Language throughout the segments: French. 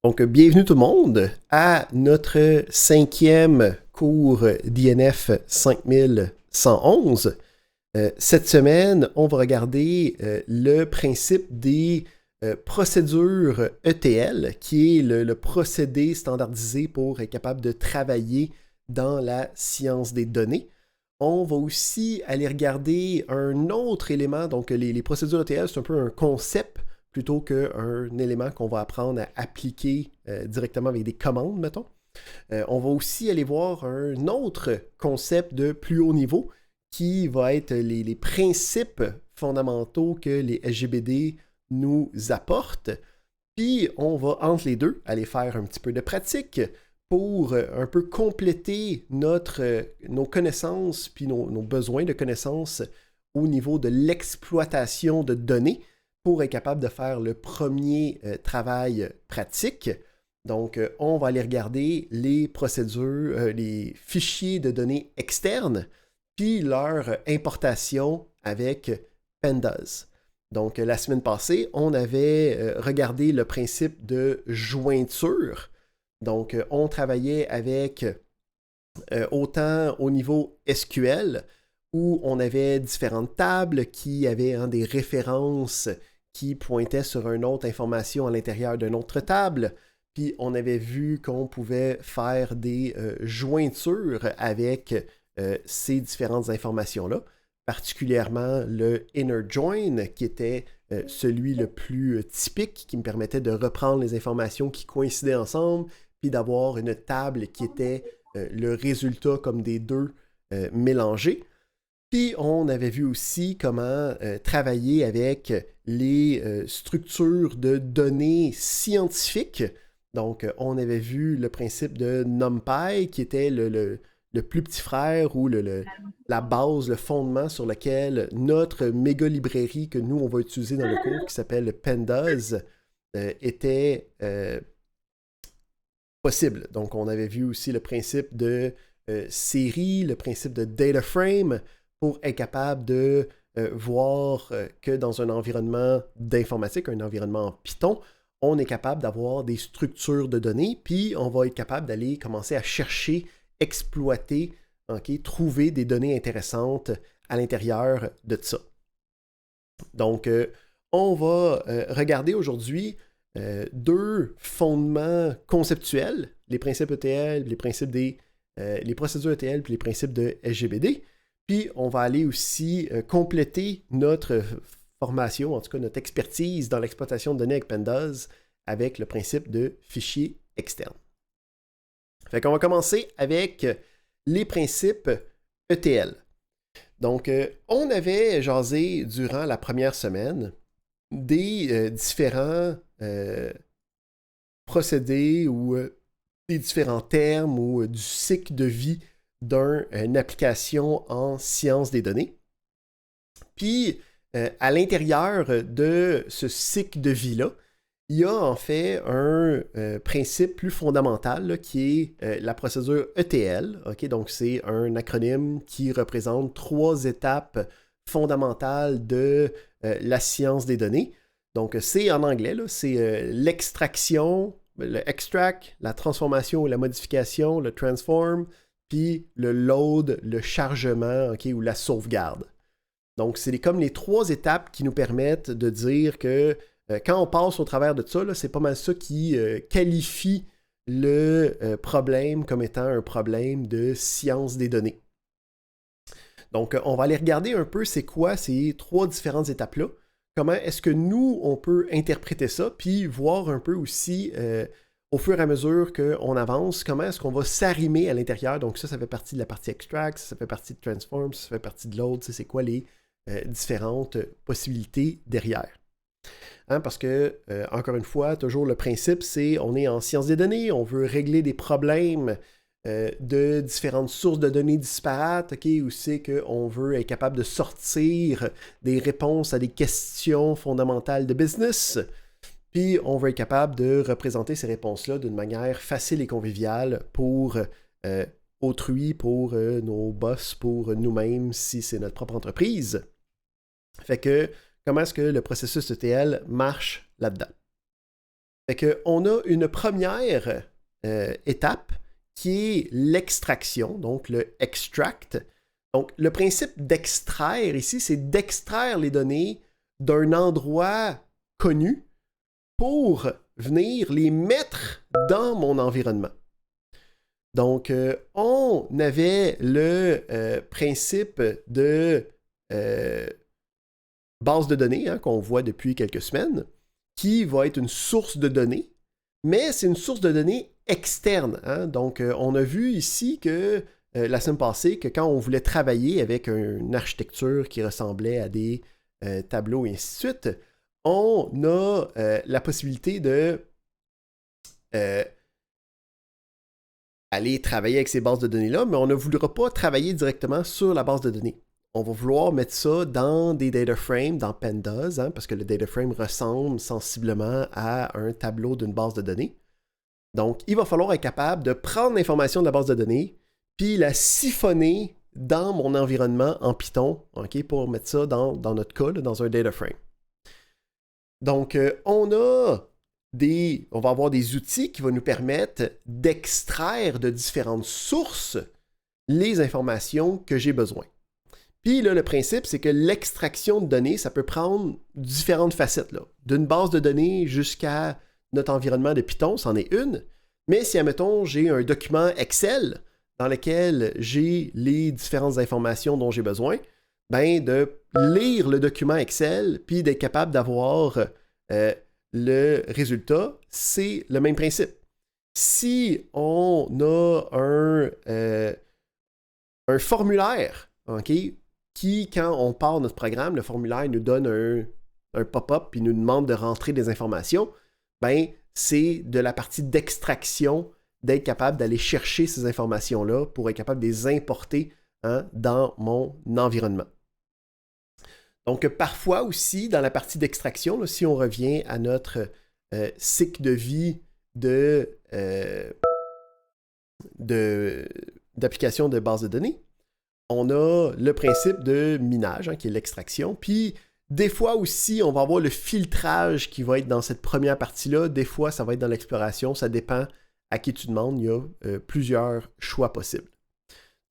Donc, bienvenue tout le monde à notre 5e cours d'INF 5111. Cette semaine, on va regarder le principe des procédures ETL, qui est le procédé standardisé pour être capable de travailler dans la science des données. On va aussi aller regarder un autre élément, donc les procédures ETL, c'est un peu un concept plutôt qu'un élément qu'on va apprendre à appliquer directement avec des commandes, mettons. On va aussi aller voir un autre concept de plus haut niveau qui va être les principes fondamentaux que les SGBD nous apportent. Puis on va, entre les deux, aller faire un petit peu de pratique pour un peu compléter nos connaissances puis nos besoins de connaissances au niveau de l'exploitation de données pour être capable de faire le premier travail pratique. Donc, on va aller regarder les procédures, les fichiers de données externes, puis leur importation avec Pandas. Donc, la semaine passée, on avait regardé le principe de jointure. Donc, on travaillait avec autant au niveau SQL, où on avait différentes tables qui avaient des références qui pointaient sur une autre information à l'intérieur d'une autre table. Puis on avait vu qu'on pouvait faire des jointures avec ces différentes informations-là, particulièrement le inner join, qui était celui le plus typique, qui me permettait de reprendre les informations qui coïncidaient ensemble, puis d'avoir une table qui était le résultat comme des deux mélangés. Puis on avait vu aussi comment travailler avec les structures de données scientifiques. Donc, on avait vu le principe de NumPy, qui était le plus petit frère ou la base, le fondement sur lequel notre méga librairie que nous, on va utiliser dans le cours, qui s'appelle Pandas, était possible. Donc, on avait vu aussi le principe de série, le principe de data frame, pour être capable de voir que dans un environnement d'informatique, un environnement en Python, on est capable d'avoir des structures de données, puis on va être capable d'aller commencer à chercher, exploiter, trouver des données intéressantes à l'intérieur de ça. Donc, on va regarder aujourd'hui deux fondements conceptuels, les principes ETL, les procédures ETL, puis les principes de SGBD. Puis, on va aller aussi compléter notre formation, en tout cas notre expertise dans l'exploitation de données avec Pandas avec le principe de fichier externe. Fait qu'on va commencer avec les principes ETL. Donc, on avait jasé durant la première semaine des différents procédés ou des différents termes ou du cycle de vie d'une application en sciences des données. Puis, à l'intérieur de ce cycle de vie-là, il y a en fait un principe plus fondamental là, qui est la procédure ETL. Donc, c'est un acronyme qui représente 3 étapes fondamentales de la science des données. Donc, c'est en anglais, là, c'est l'extraction, le extract, la transformation ou la modification, le transform, puis le load, le chargement, ou la sauvegarde. Donc, c'est comme les 3 étapes qui nous permettent de dire que quand on passe au travers de ça, là, c'est pas mal ça qui qualifie le problème comme étant un problème de science des données. Donc, on va aller regarder un peu c'est quoi ces 3 différentes étapes-là. Comment est-ce que nous, on peut interpréter ça, puis voir un peu aussi, au fur et à mesure qu'on avance, comment est-ce qu'on va s'arrimer à l'intérieur. Donc ça fait partie de la partie extract, ça fait partie de transform, ça fait partie de l'autre, c'est quoi les différentes possibilités derrière. Parce que, encore une fois, toujours le principe, c'est on est en sciences des données, on veut régler des problèmes de différentes sources de données disparates, où c'est qu'on veut être capable de sortir des réponses à des questions fondamentales de business, puis on veut être capable de représenter ces réponses-là d'une manière facile et conviviale pour autrui, pour nos boss, pour nous-mêmes, si c'est notre propre entreprise. Fait que, comment est-ce que le processus ETL marche là-dedans? Fait qu'on a une première étape qui est l'extraction, donc le extract. Donc, le principe d'extraire ici, c'est d'extraire les données d'un endroit connu pour venir les mettre dans mon environnement. Donc, on avait le principe de base de données qu'on voit depuis quelques semaines, qui va être une source de données, mais c'est une source de données externe. Donc, on a vu ici que la semaine passée, que quand on voulait travailler avec une architecture qui ressemblait à des tableaux et ainsi de suite, on a la possibilité de aller travailler avec ces bases de données-là, mais on ne voudra pas travailler directement sur la base de données. On va vouloir mettre ça dans des data frames, dans Pandas, parce que le data frame ressemble sensiblement à un tableau d'une base de données. Donc, il va falloir être capable de prendre l'information de la base de données, puis la siphonner dans mon environnement en Python, pour mettre ça dans notre cas, là, dans un data frame. Donc, on va avoir des outils qui vont nous permettre d'extraire de différentes sources les informations que j'ai besoin. Puis là, le principe, c'est que l'extraction de données, ça peut prendre différentes facettes. D'une base de données jusqu'à notre environnement de Python, c'en est une. Mais si, admettons, j'ai un document Excel dans lequel j'ai les différentes informations dont j'ai besoin, ben de lire le document Excel puis d'être capable d'avoir le résultat, c'est le même principe. Si on a un formulaire, qui, quand on part notre programme, le formulaire nous donne un pop-up puis nous demande de rentrer des informations, ben c'est de la partie d'extraction d'être capable d'aller chercher ces informations-là pour être capable de les importer dans mon environnement. Donc, parfois aussi, dans la partie d'extraction, là, si on revient à notre cycle de vie d'application de base de données, on a le principe de minage, qui est l'extraction. Puis, des fois aussi, on va avoir le filtrage qui va être dans cette première partie-là. Des fois, ça va être dans l'exploration. Ça dépend à qui tu demandes. Il y a plusieurs choix possibles.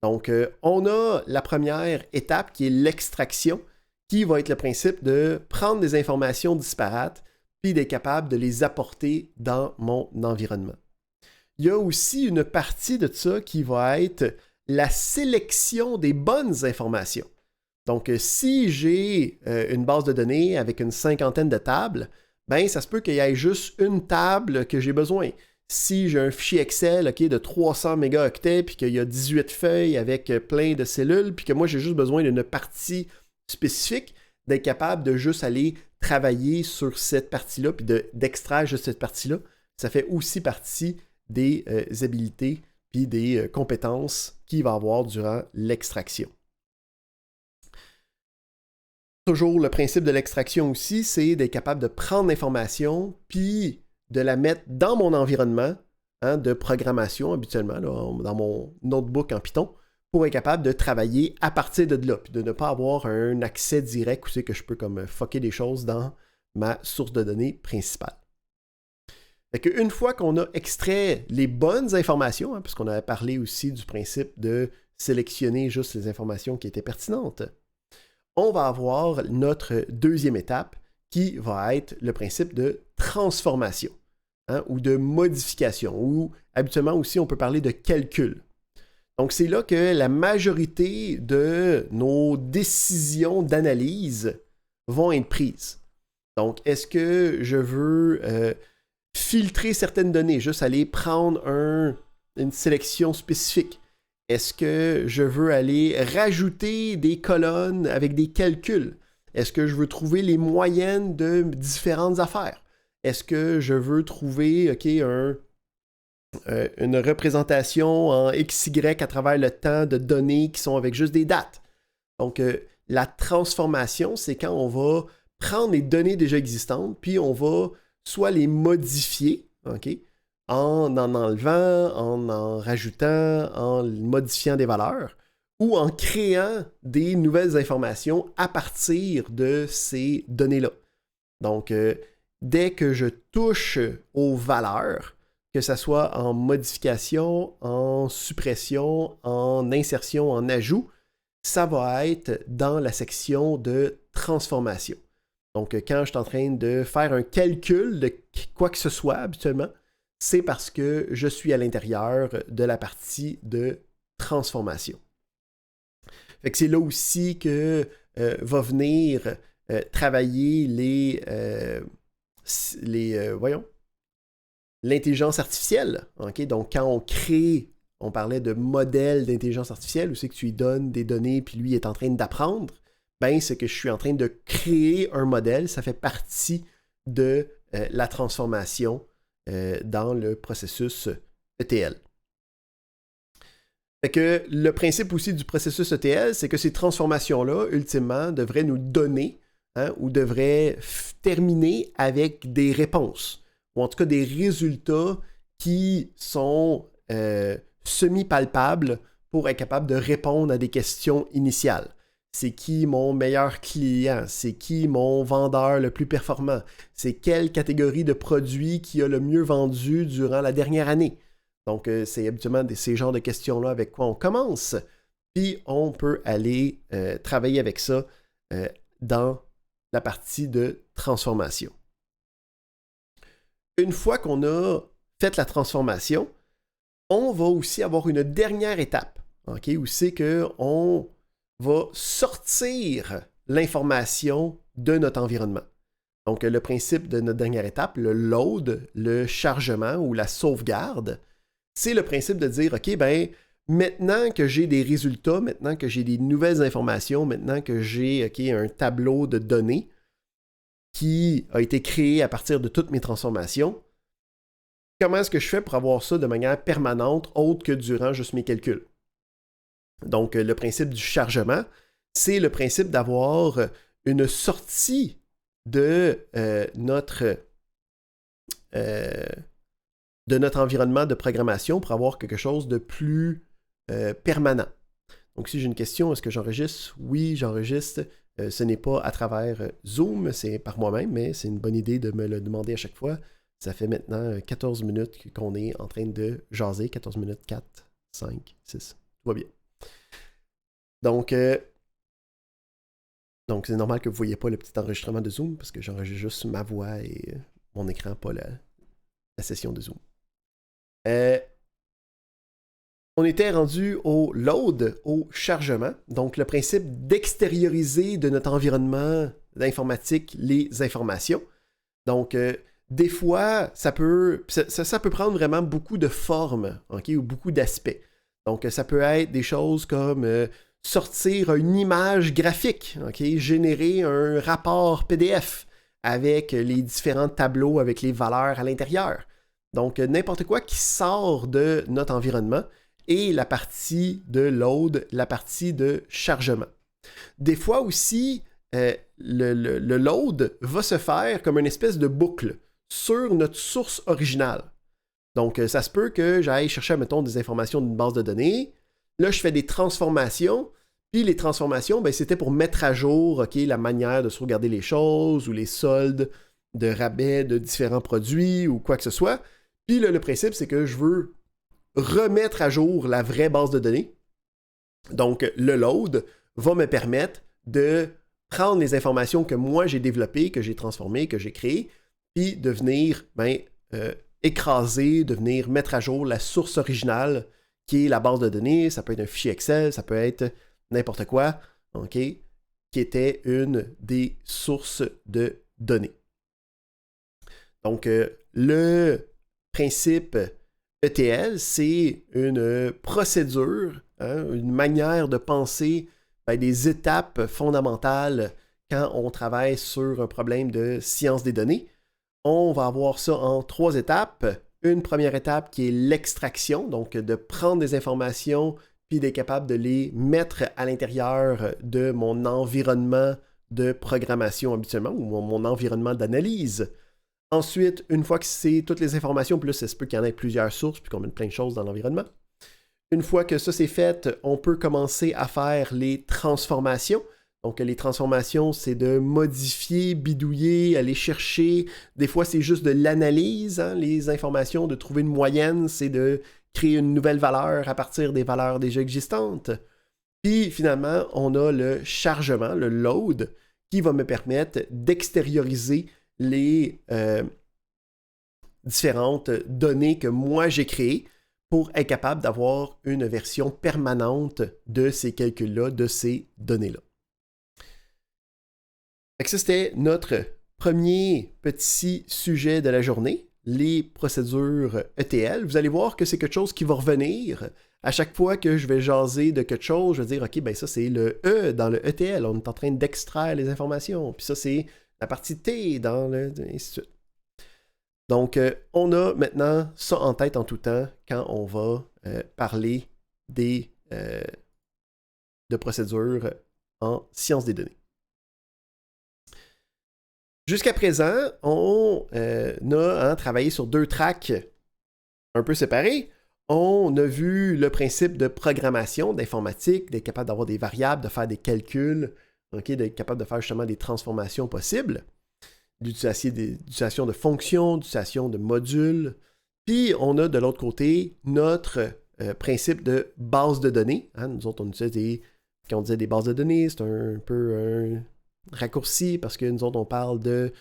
Donc, on a la première étape qui est l'extraction, qui va être le principe de prendre des informations disparates puis d'être capable de les apporter dans mon environnement. Il y a aussi une partie de ça qui va être la sélection des bonnes informations. Donc, si j'ai une base de données avec une cinquantaine de tables, ben ça se peut qu'il y ait juste une table que j'ai besoin. Si j'ai un fichier Excel de 300 mégaoctets, puis qu'il y a 18 feuilles avec plein de cellules, puis que moi j'ai juste besoin d'une partie spécifique, d'être capable de juste aller travailler sur cette partie-là, puis d'extraire juste cette partie-là, ça fait aussi partie des habilités puis des compétences qu'il va avoir durant l'extraction. Toujours le principe de l'extraction aussi, c'est d'être capable de prendre l'information puis de la mettre dans mon environnement de programmation habituellement, là, dans mon notebook en Python, pour être capable de travailler à partir de là, puis de ne pas avoir un accès direct où c'est que je peux comme fucker des choses dans ma source de données principale. Fait qu'une fois qu'on a extrait les bonnes informations, puisqu'on avait parlé aussi du principe de sélectionner juste les informations qui étaient pertinentes, on va avoir notre deuxième étape qui va être le principe de transformation ou de modification, ou habituellement aussi on peut parler de calcul. Donc c'est là que la majorité de nos décisions d'analyse vont être prises. Donc est-ce que je veux filtrer certaines données, juste aller prendre une sélection spécifique? Est-ce que je veux aller rajouter des colonnes avec des calculs? Est-ce que je veux trouver les moyennes de différentes affaires? Est-ce que je veux trouver une représentation en XY à travers le temps de données qui sont avec juste des dates? Donc, la transformation, c'est quand on va prendre les données déjà existantes, puis on va soit les modifier, en enlevant, en rajoutant, en modifiant des valeurs, ou en créant des nouvelles informations à partir de ces données-là. Donc, dès que je touche aux valeurs, que ce soit en modification, en suppression, en insertion, en ajout, ça va être dans la section de transformation. Donc, quand je suis en train de faire un calcul de quoi que ce soit habituellement, c'est parce que je suis à l'intérieur de la partie de transformation. Fait que c'est là aussi que va venir travailler l'intelligence artificielle. Okay? Donc, quand on crée, on parlait de modèle d'intelligence artificielle, où c'est que tu lui donnes des données, puis lui est en train d'apprendre, ben c'est que je suis en train de créer un modèle, ça fait partie de la transformation dans le processus ETL. Fait que le principe aussi du processus ETL, c'est que ces transformations-là, ultimement, devraient nous donner ou devraient terminer avec des réponses, ou en tout cas des résultats qui sont semi-palpables pour être capable de répondre à des questions initiales. C'est qui mon meilleur client? C'est qui mon vendeur le plus performant? C'est quelle catégorie de produits qui a le mieux vendu durant la dernière année? Donc, c'est habituellement ces genres de questions-là avec quoi on commence. Puis, on peut aller travailler avec ça dans la partie de transformation. Une fois qu'on a fait la transformation, on va aussi avoir une dernière étape, okay, où c'est qu'on va sortir l'information de notre environnement. Donc, le principe de notre dernière étape, le load, le chargement ou la sauvegarde, c'est le principe de dire, OK, ben maintenant que j'ai des résultats, maintenant que j'ai des nouvelles informations, maintenant que j'ai un tableau de données qui a été créé à partir de toutes mes transformations, comment est-ce que je fais pour avoir ça de manière permanente, autre que durant juste mes calculs? Donc, le principe du chargement, c'est le principe d'avoir une sortie de notre environnement de programmation pour avoir quelque chose de plus permanent. Donc, si j'ai une question, est-ce que j'enregistre? Oui, j'enregistre. Ce n'est pas à travers Zoom, c'est par moi-même, mais c'est une bonne idée de me le demander à chaque fois. Ça fait maintenant 14 minutes qu'on est en train de jaser. 14 minutes, 4, 5, 6. Tout va bien. Donc, c'est normal que vous ne voyez pas le petit enregistrement de Zoom parce que j'enregistre juste ma voix et mon écran, pas la session de Zoom. On était rendu au load, au chargement. Donc, le principe d'extérioriser de notre environnement d'informatique les informations. Donc, des fois, ça peut prendre vraiment beaucoup de formes, okay, ou beaucoup d'aspects. Donc, ça peut être des choses comme sortir une image graphique, okay, générer un rapport PDF avec les différents tableaux, avec les valeurs à l'intérieur. Donc, n'importe quoi qui sort de notre environnement et la partie de load, la partie de chargement. Des fois aussi, le load va se faire comme une espèce de boucle sur notre source originale. Donc, ça se peut que j'aille chercher, mettons, des informations d'une base de données. Là, je fais des transformations. Puis les transformations, ben, c'était pour mettre à jour la manière de sauvegarder les choses ou les soldes de rabais de différents produits ou quoi que ce soit. Puis là, le principe, c'est que je veux remettre à jour la vraie base de données. Donc, le load va me permettre de prendre les informations que moi j'ai développées, que j'ai transformées, que j'ai créées, puis de venir écraser, de venir mettre à jour la source originale qui est la base de données. Ça peut être un fichier Excel, ça peut être n'importe quoi, okay, qui était une des sources de données. Donc, le principe ETL, c'est une procédure, une manière de penser des étapes fondamentales quand on travaille sur un problème de science des données. On va avoir ça en 3 étapes. Une première étape qui est l'extraction, donc de prendre des informations puis d'être capable de les mettre à l'intérieur de mon environnement de programmation habituellement ou mon environnement d'analyse. Ensuite, une fois que c'est toutes les informations, plus ça se peut qu'il y en ait plusieurs sources puis qu'on mette plein de choses dans l'environnement. Une fois que ça c'est fait, on peut commencer à faire les transformations. Donc, les transformations, c'est de modifier, bidouiller, aller chercher. Des fois, c'est juste de l'analyse, hein, les informations, de trouver une moyenne, c'est de créer une nouvelle valeur à partir des valeurs déjà existantes. Puis, finalement, on a le chargement, le load, qui va me permettre d'extérioriser les différentes données que moi j'ai créées pour être capable d'avoir une version permanente de ces calculs-là, de ces données-là. Ça, c'était notre premier petit sujet de la journée, les procédures ETL. Vous allez voir que c'est quelque chose qui va revenir. À chaque fois que je vais jaser de quelque chose, je vais dire, OK, ben ça, c'est le E dans le ETL. On est en train d'extraire les informations. Puis ça, c'est la partie T dans le... et ainsi de suite. Donc, on a maintenant ça en tête en tout temps quand on va parler de procédures en sciences des données. Jusqu'à présent, on a travaillé sur 2 tracks un peu séparés. On a vu le principe de programmation, d'informatique, d'être capable d'avoir des variables, de faire des calculs, okay, d'être capable de faire justement des transformations possibles, d'utilisation de fonctions, d'utilisation de modules. Puis, on a de l'autre côté notre principe de base de données. Hein. Nous autres, on utilise quand on disait des bases de données, c'est un peu un raccourci parce que nous autres, on parle de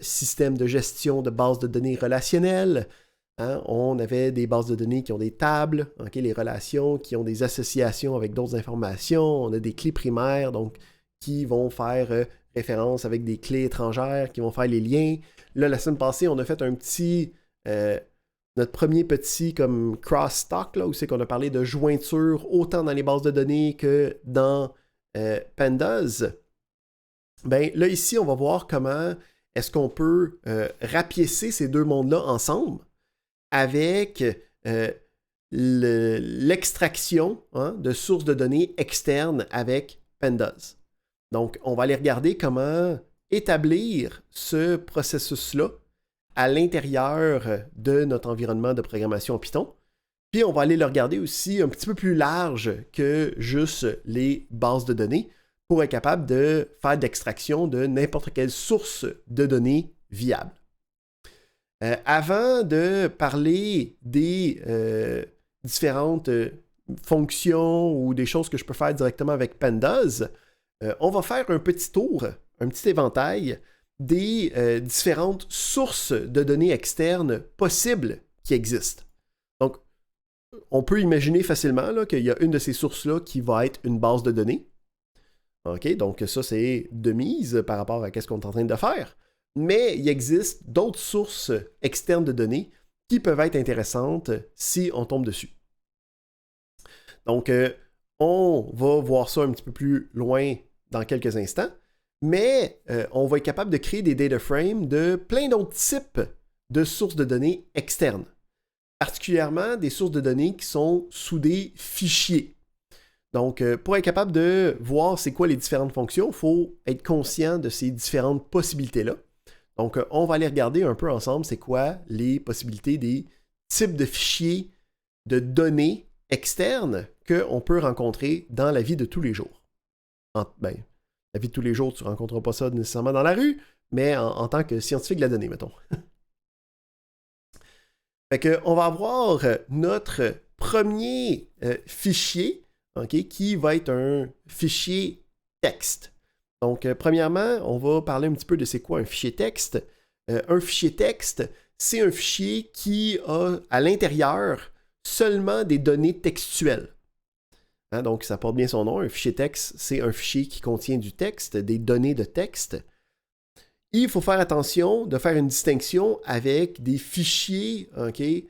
système de gestion de bases de données relationnelles. Hein? On avait des bases de données qui ont des tables, okay, les relations, qui ont des associations avec d'autres informations. On a des clés primaires, donc qui vont faire référence avec des clés étrangères, qui vont faire les liens. Là, la semaine passée, on a fait un petit... notre premier petit comme cross-talk, là, où c'est qu'on a parlé de jointure autant dans les bases de données que dans Pandas. Ben là, ici, on va voir comment est-ce qu'on peut rapiécer ces deux mondes-là ensemble avec l'extraction de sources de données externes avec Pandas. Donc, on va aller regarder comment établir ce processus-là à l'intérieur de notre environnement de programmation en Python. Puis, on va aller le regarder aussi un petit peu plus large que juste les bases de données pour être capable de faire de l'extraction de n'importe quelle source de données viable. Avant de parler des différentes fonctions ou des choses que je peux faire directement avec Pandas, on va faire un petit tour, un petit éventail des différentes sources de données externes possibles qui existent. Donc, on peut imaginer facilement là, qu'il y a une de ces sources-là qui va être une base de données. OK, donc ça, c'est de mise par rapport à ce qu'on est en train de faire. Mais il existe d'autres sources externes de données qui peuvent être intéressantes si on tombe dessus. Donc, on va voir ça un petit peu plus loin dans quelques instants, mais on va être capable de créer des data frames de plein d'autres types de sources de données externes, particulièrement des sources de données qui sont sous des fichiers. Donc, pour être capable de voir c'est quoi les différentes fonctions, il faut être conscient de ces différentes possibilités-là. Donc, on va aller regarder un peu ensemble c'est quoi les possibilités des types de fichiers de données externes qu'on peut rencontrer dans la vie de tous les jours. La vie de tous les jours, tu ne rencontreras pas ça nécessairement dans la rue, mais en tant que scientifique de la donnée, mettons. Fait que, on va avoir notre premier fichier, okay, qui va être un fichier texte. Donc, premièrement, on va parler un petit peu de c'est quoi un fichier texte. Un fichier texte, c'est un fichier qui a à l'intérieur seulement des données textuelles. Hein, donc, ça porte bien son nom. Un fichier texte, c'est un fichier qui contient du texte, des données de texte. Il faut faire attention de faire une distinction avec des fichiers okay,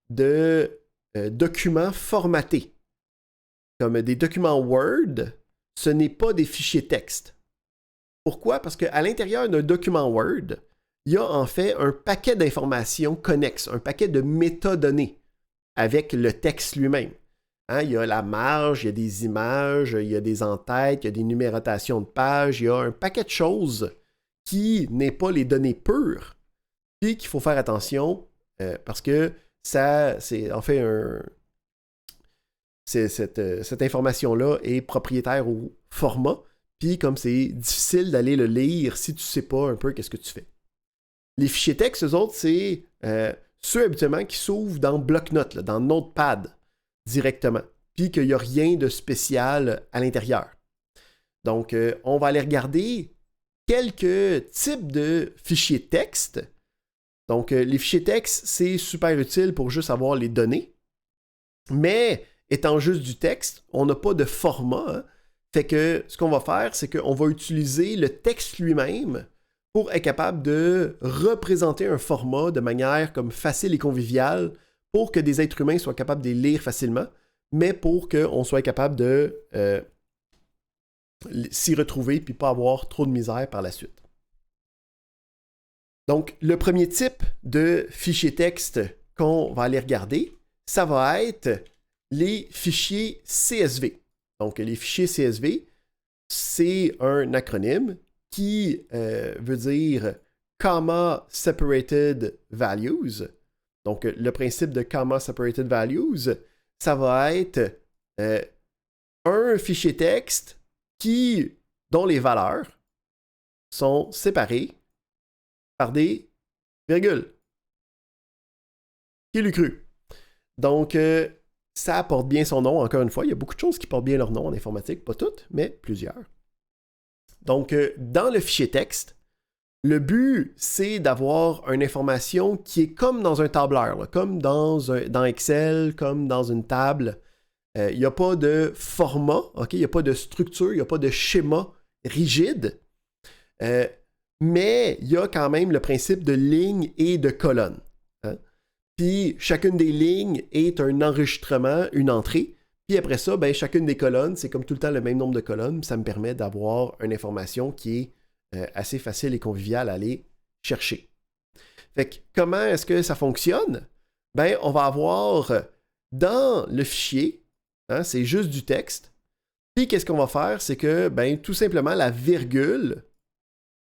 de documents formatés. Comme des documents Word, ce n'est pas des fichiers texte. Pourquoi? Parce qu'à l'intérieur d'un document Word, il y a en fait un paquet d'informations connexes, un paquet de métadonnées avec le texte lui-même. Hein, il y a la marge, il y a des images, il y a des en-têtes, il y a des numérotations de pages, il y a un paquet de choses qui n'est pas les données pures, puis qu'il faut faire attention parce que ça, c'est en fait cette information-là est propriétaire au format, puis comme c'est difficile d'aller le lire si tu sais pas un peu qu'est-ce que tu fais. Les fichiers texte, eux autres, c'est ceux habituellement qui s'ouvrent dans bloc-notes, là, dans Notepad directement, puis qu'il n'y a rien de spécial à l'intérieur. Donc, on va aller regarder quelques types de fichiers texte. Donc, les fichiers texte, c'est super utile pour juste avoir les données. Mais, étant juste du texte, on n'a pas de format. Hein. Fait que ce qu'on va faire, c'est qu'on va utiliser le texte lui-même pour être capable de représenter un format de manière comme facile et conviviale pour que des êtres humains soient capables de les lire facilement, mais pour qu'on soit capable de s'y retrouver puis pas avoir trop de misère par la suite. Donc, le premier type de fichier texte qu'on va aller regarder, ça va être les fichiers CSV. Donc, les fichiers CSV, c'est un acronyme qui veut dire Comma Separated Values. Donc, le principe de Comma Separated Values, ça va être un fichier texte dont les valeurs sont séparées par des virgules. Qui l'eût cru? Donc, ça porte bien son nom, encore une fois. Il y a beaucoup de choses qui portent bien leur nom en informatique, pas toutes, mais plusieurs. Donc, dans le fichier texte, le but, c'est d'avoir une information qui est comme dans un tableur, là, comme dans Excel, comme dans une table. Il n'y a pas de format, okay? Il n'y a pas de structure, il n'y a pas de schéma rigide. Mais il y a quand même le principe de ligne et de colonne. Hein? Puis chacune des lignes est un enregistrement, une entrée. Puis après ça, ben, chacune des colonnes, c'est comme tout le temps le même nombre de colonnes. Ça me permet d'avoir une information qui est assez facile et conviviale à aller chercher. Fait que comment est-ce que ça fonctionne? Ben, on va avoir dans le fichier, hein, c'est juste du texte. Puis qu'est-ce qu'on va faire? C'est que, ben, tout simplement, la virgule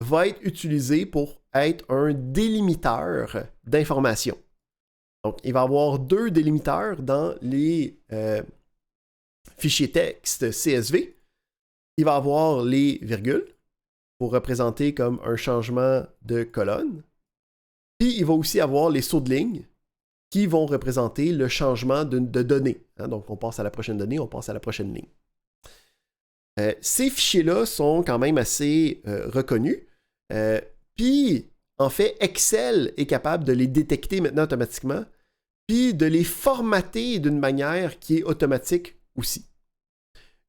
va être utilisée pour être un délimiteur d'information. Donc, il va y avoir deux délimiteurs dans les fichiers texte CSV. Il va y avoir les virgules pour représenter comme un changement de colonne. Puis, il va aussi avoir les sauts de ligne qui vont représenter le changement de données. Hein? Donc, on passe à la prochaine donnée, on passe à la prochaine ligne. Ces fichiers-là sont quand même assez reconnus. Puis, en fait, Excel est capable de les détecter maintenant automatiquement, puis de les formater d'une manière qui est automatique aussi.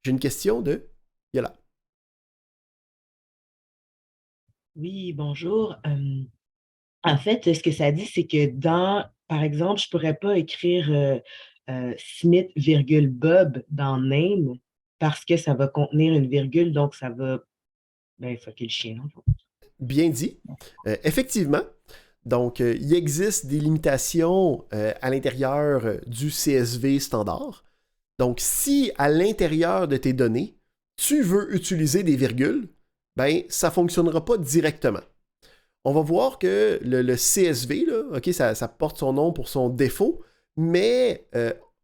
J'ai une question de Yola. Oui, bonjour. En fait, ce que ça dit, c'est que par exemple, je pourrais pas écrire Smith, virgule Bob dans name parce que ça va contenir une virgule, donc ça va fucker le chien, non? Bien dit. Effectivement, donc il existe des limitations à l'intérieur du CSV standard. Donc, si à l'intérieur de tes données, tu veux utiliser des virgules, ben, ça ne fonctionnera pas directement. On va voir que le CSV, là, okay, ça porte son nom pour son défaut, mais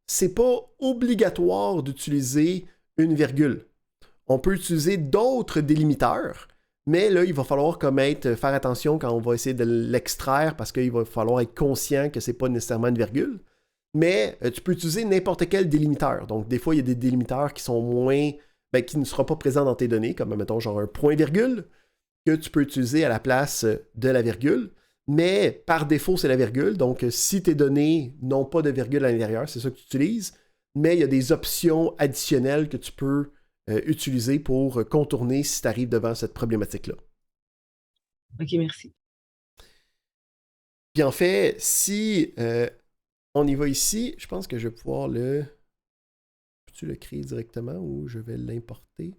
c'est pas obligatoire d'utiliser une virgule. On peut utiliser d'autres délimiteurs, mais là, il va falloir faire attention quand on va essayer de l'extraire parce qu'il va falloir être conscient que c'est pas nécessairement une virgule. Mais tu peux utiliser n'importe quel délimiteur. Donc, des fois, il y a des délimiteurs qui sont qui ne seront pas présents dans tes données, comme, mettons, genre un point-virgule, que tu peux utiliser à la place de la virgule. Mais par défaut, c'est la virgule. Donc, si tes données n'ont pas de virgule à l'intérieur, c'est ça que tu utilises. Mais il y a des options additionnelles que tu peux utiliser pour contourner si tu arrives devant cette problématique-là. OK, merci. Puis en fait, si on y va ici, je pense que je vais pouvoir Peux-tu le créer directement ou je vais l'importer?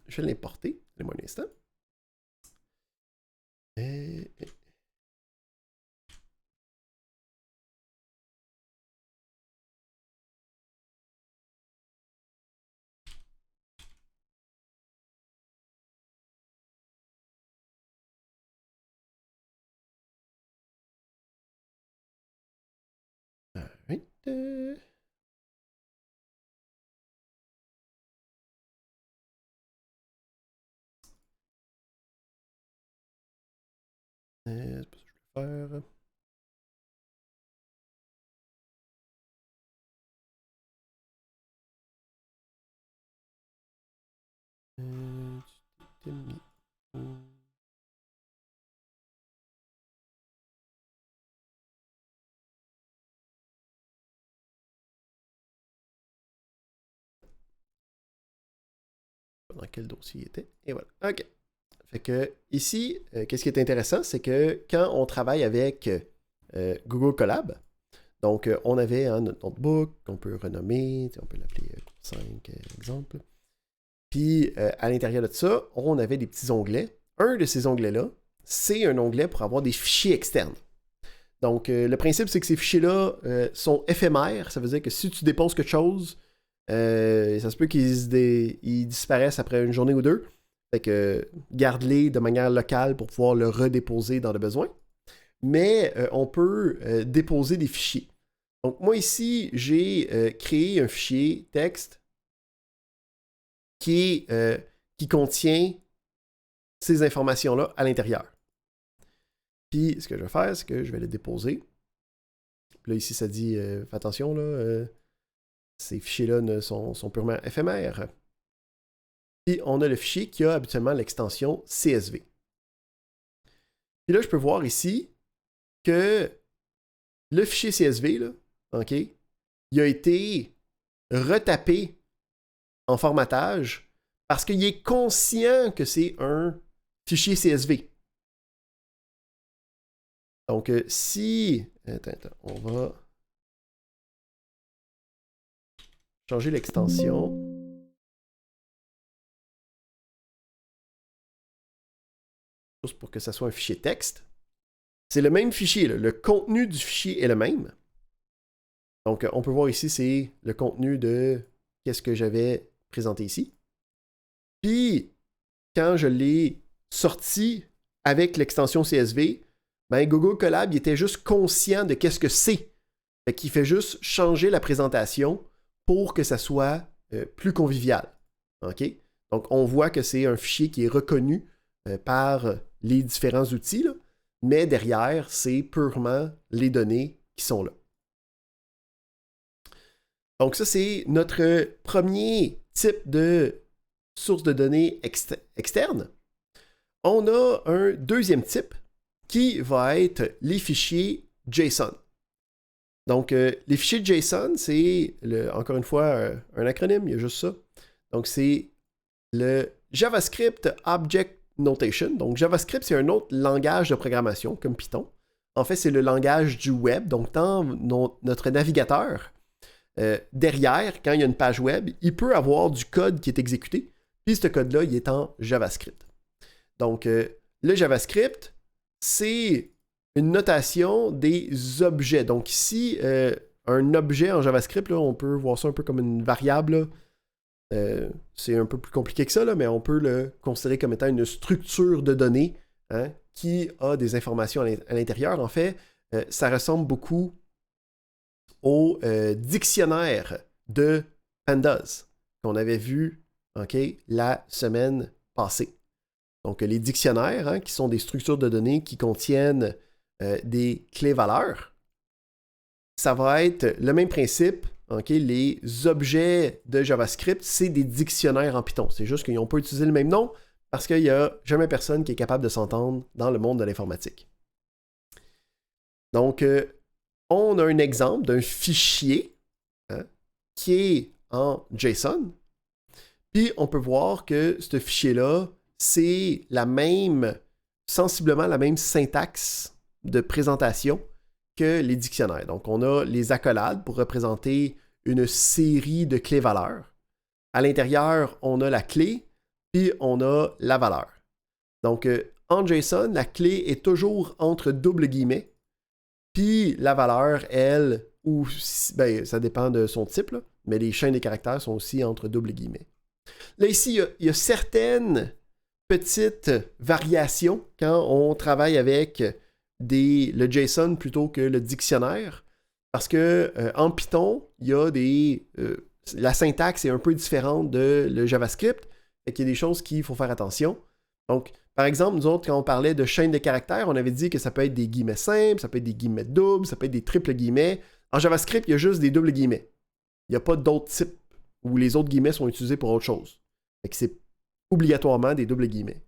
Je vais l'importer. Donnez-moi un instant. Alright. C'est pas ça que je vais faire. Tu t'es mis où? Dans quel dossier il était. Et voilà. OK. Fait que ici, qu'est-ce qui est intéressant, c'est que quand on travaille avec Google Colab, donc on avait notre notebook qu'on peut renommer, on peut l'appeler cours 5, exemple. Puis à l'intérieur de ça, on avait des petits onglets. Un de ces onglets-là, c'est un onglet pour avoir des fichiers externes. Donc le principe, c'est que ces fichiers-là sont éphémères. Ça veut dire que si tu déposes quelque chose, ça se peut qu'ils disparaissent après une journée ou deux. Fait que garde-les de manière locale pour pouvoir le redéposer dans le besoin. Mais on peut déposer des fichiers. Donc moi ici, j'ai créé un fichier texte qui contient ces informations-là à l'intérieur. Puis ce que je vais faire, c'est que je vais le déposer. Puis là ici, ça dit, fais attention, là, ces fichiers-là sont purement éphémères. Puis on a le fichier qui a habituellement l'extension CSV. Puis là, je peux voir ici que le fichier CSV, là, OK, il a été retapé en formatage parce qu'il est conscient que c'est un fichier CSV. Donc, si... Attends, on va changer l'extension. Juste pour que ça soit un fichier texte. C'est le même fichier, là. Le contenu du fichier est le même. Donc, on peut voir ici, c'est le contenu de qu'est-ce que j'avais présenté ici. Puis, quand je l'ai sorti avec l'extension CSV, ben Google Colab il était juste conscient de qu'est-ce que c'est. Fait qu'il fait juste changer la présentation pour que ça soit plus convivial. OK? Donc, on voit que c'est un fichier qui est reconnu par les différents outils, là, mais derrière, c'est purement les données qui sont là. Donc, ça, c'est notre premier type de source de données externe. On a un deuxième type qui va être les fichiers JSON. Donc, les fichiers JSON, c'est, encore une fois, un acronyme, il y a juste ça. Donc, c'est le JavaScript Object Notation. Donc, JavaScript, c'est un autre langage de programmation, comme Python. En fait, c'est le langage du web. Donc, dans notre navigateur, derrière, quand il y a une page web, il peut avoir du code qui est exécuté. Puis, ce code-là, il est en JavaScript. Donc, le JavaScript, c'est une notation des objets. Donc, ici, un objet en JavaScript, là, on peut voir ça un peu comme une variable. C'est un peu plus compliqué que ça, là, mais on peut le considérer comme étant une structure de données qui a des informations à l'intérieur. En fait, ça ressemble beaucoup au dictionnaire de Pandas qu'on avait vu la semaine passée. Donc, les dictionnaires, qui sont des structures de données qui contiennent des clés-valeurs, ça va être le même principe. Les objets de JavaScript, c'est des dictionnaires en Python. C'est juste qu'ils n'ont pas utilisé le même nom parce qu'il n'y a jamais personne qui est capable de s'entendre dans le monde de l'informatique. Donc, on a un exemple d'un fichier qui est en JSON. Puis, on peut voir que ce fichier-là, c'est sensiblement la même syntaxe de présentation que les dictionnaires. Donc, on a les accolades pour représenter une série de clés-valeurs. À l'intérieur, on a la clé, puis on a la valeur. Donc, en JSON, la clé est toujours entre double guillemets, puis la valeur, elle, ça dépend de son type, là, mais les chaînes des caractères sont aussi entre double guillemets. Là, ici, il y a certaines petites variations quand on travaille avec le JSON plutôt que le dictionnaire. Parce que en Python, il y a la syntaxe est un peu différente de le JavaScript. Il y a des choses qu'il faut faire attention. Donc, Par exemple, nous autres, quand on parlait de chaîne de caractères, on avait dit que ça peut être des guillemets simples, ça peut être des guillemets doubles, ça peut être des triples guillemets. En JavaScript, il y a juste des doubles guillemets. Il n'y a pas d'autres types où les autres guillemets sont utilisés pour autre chose. Fait que c'est obligatoirement des doubles guillemets.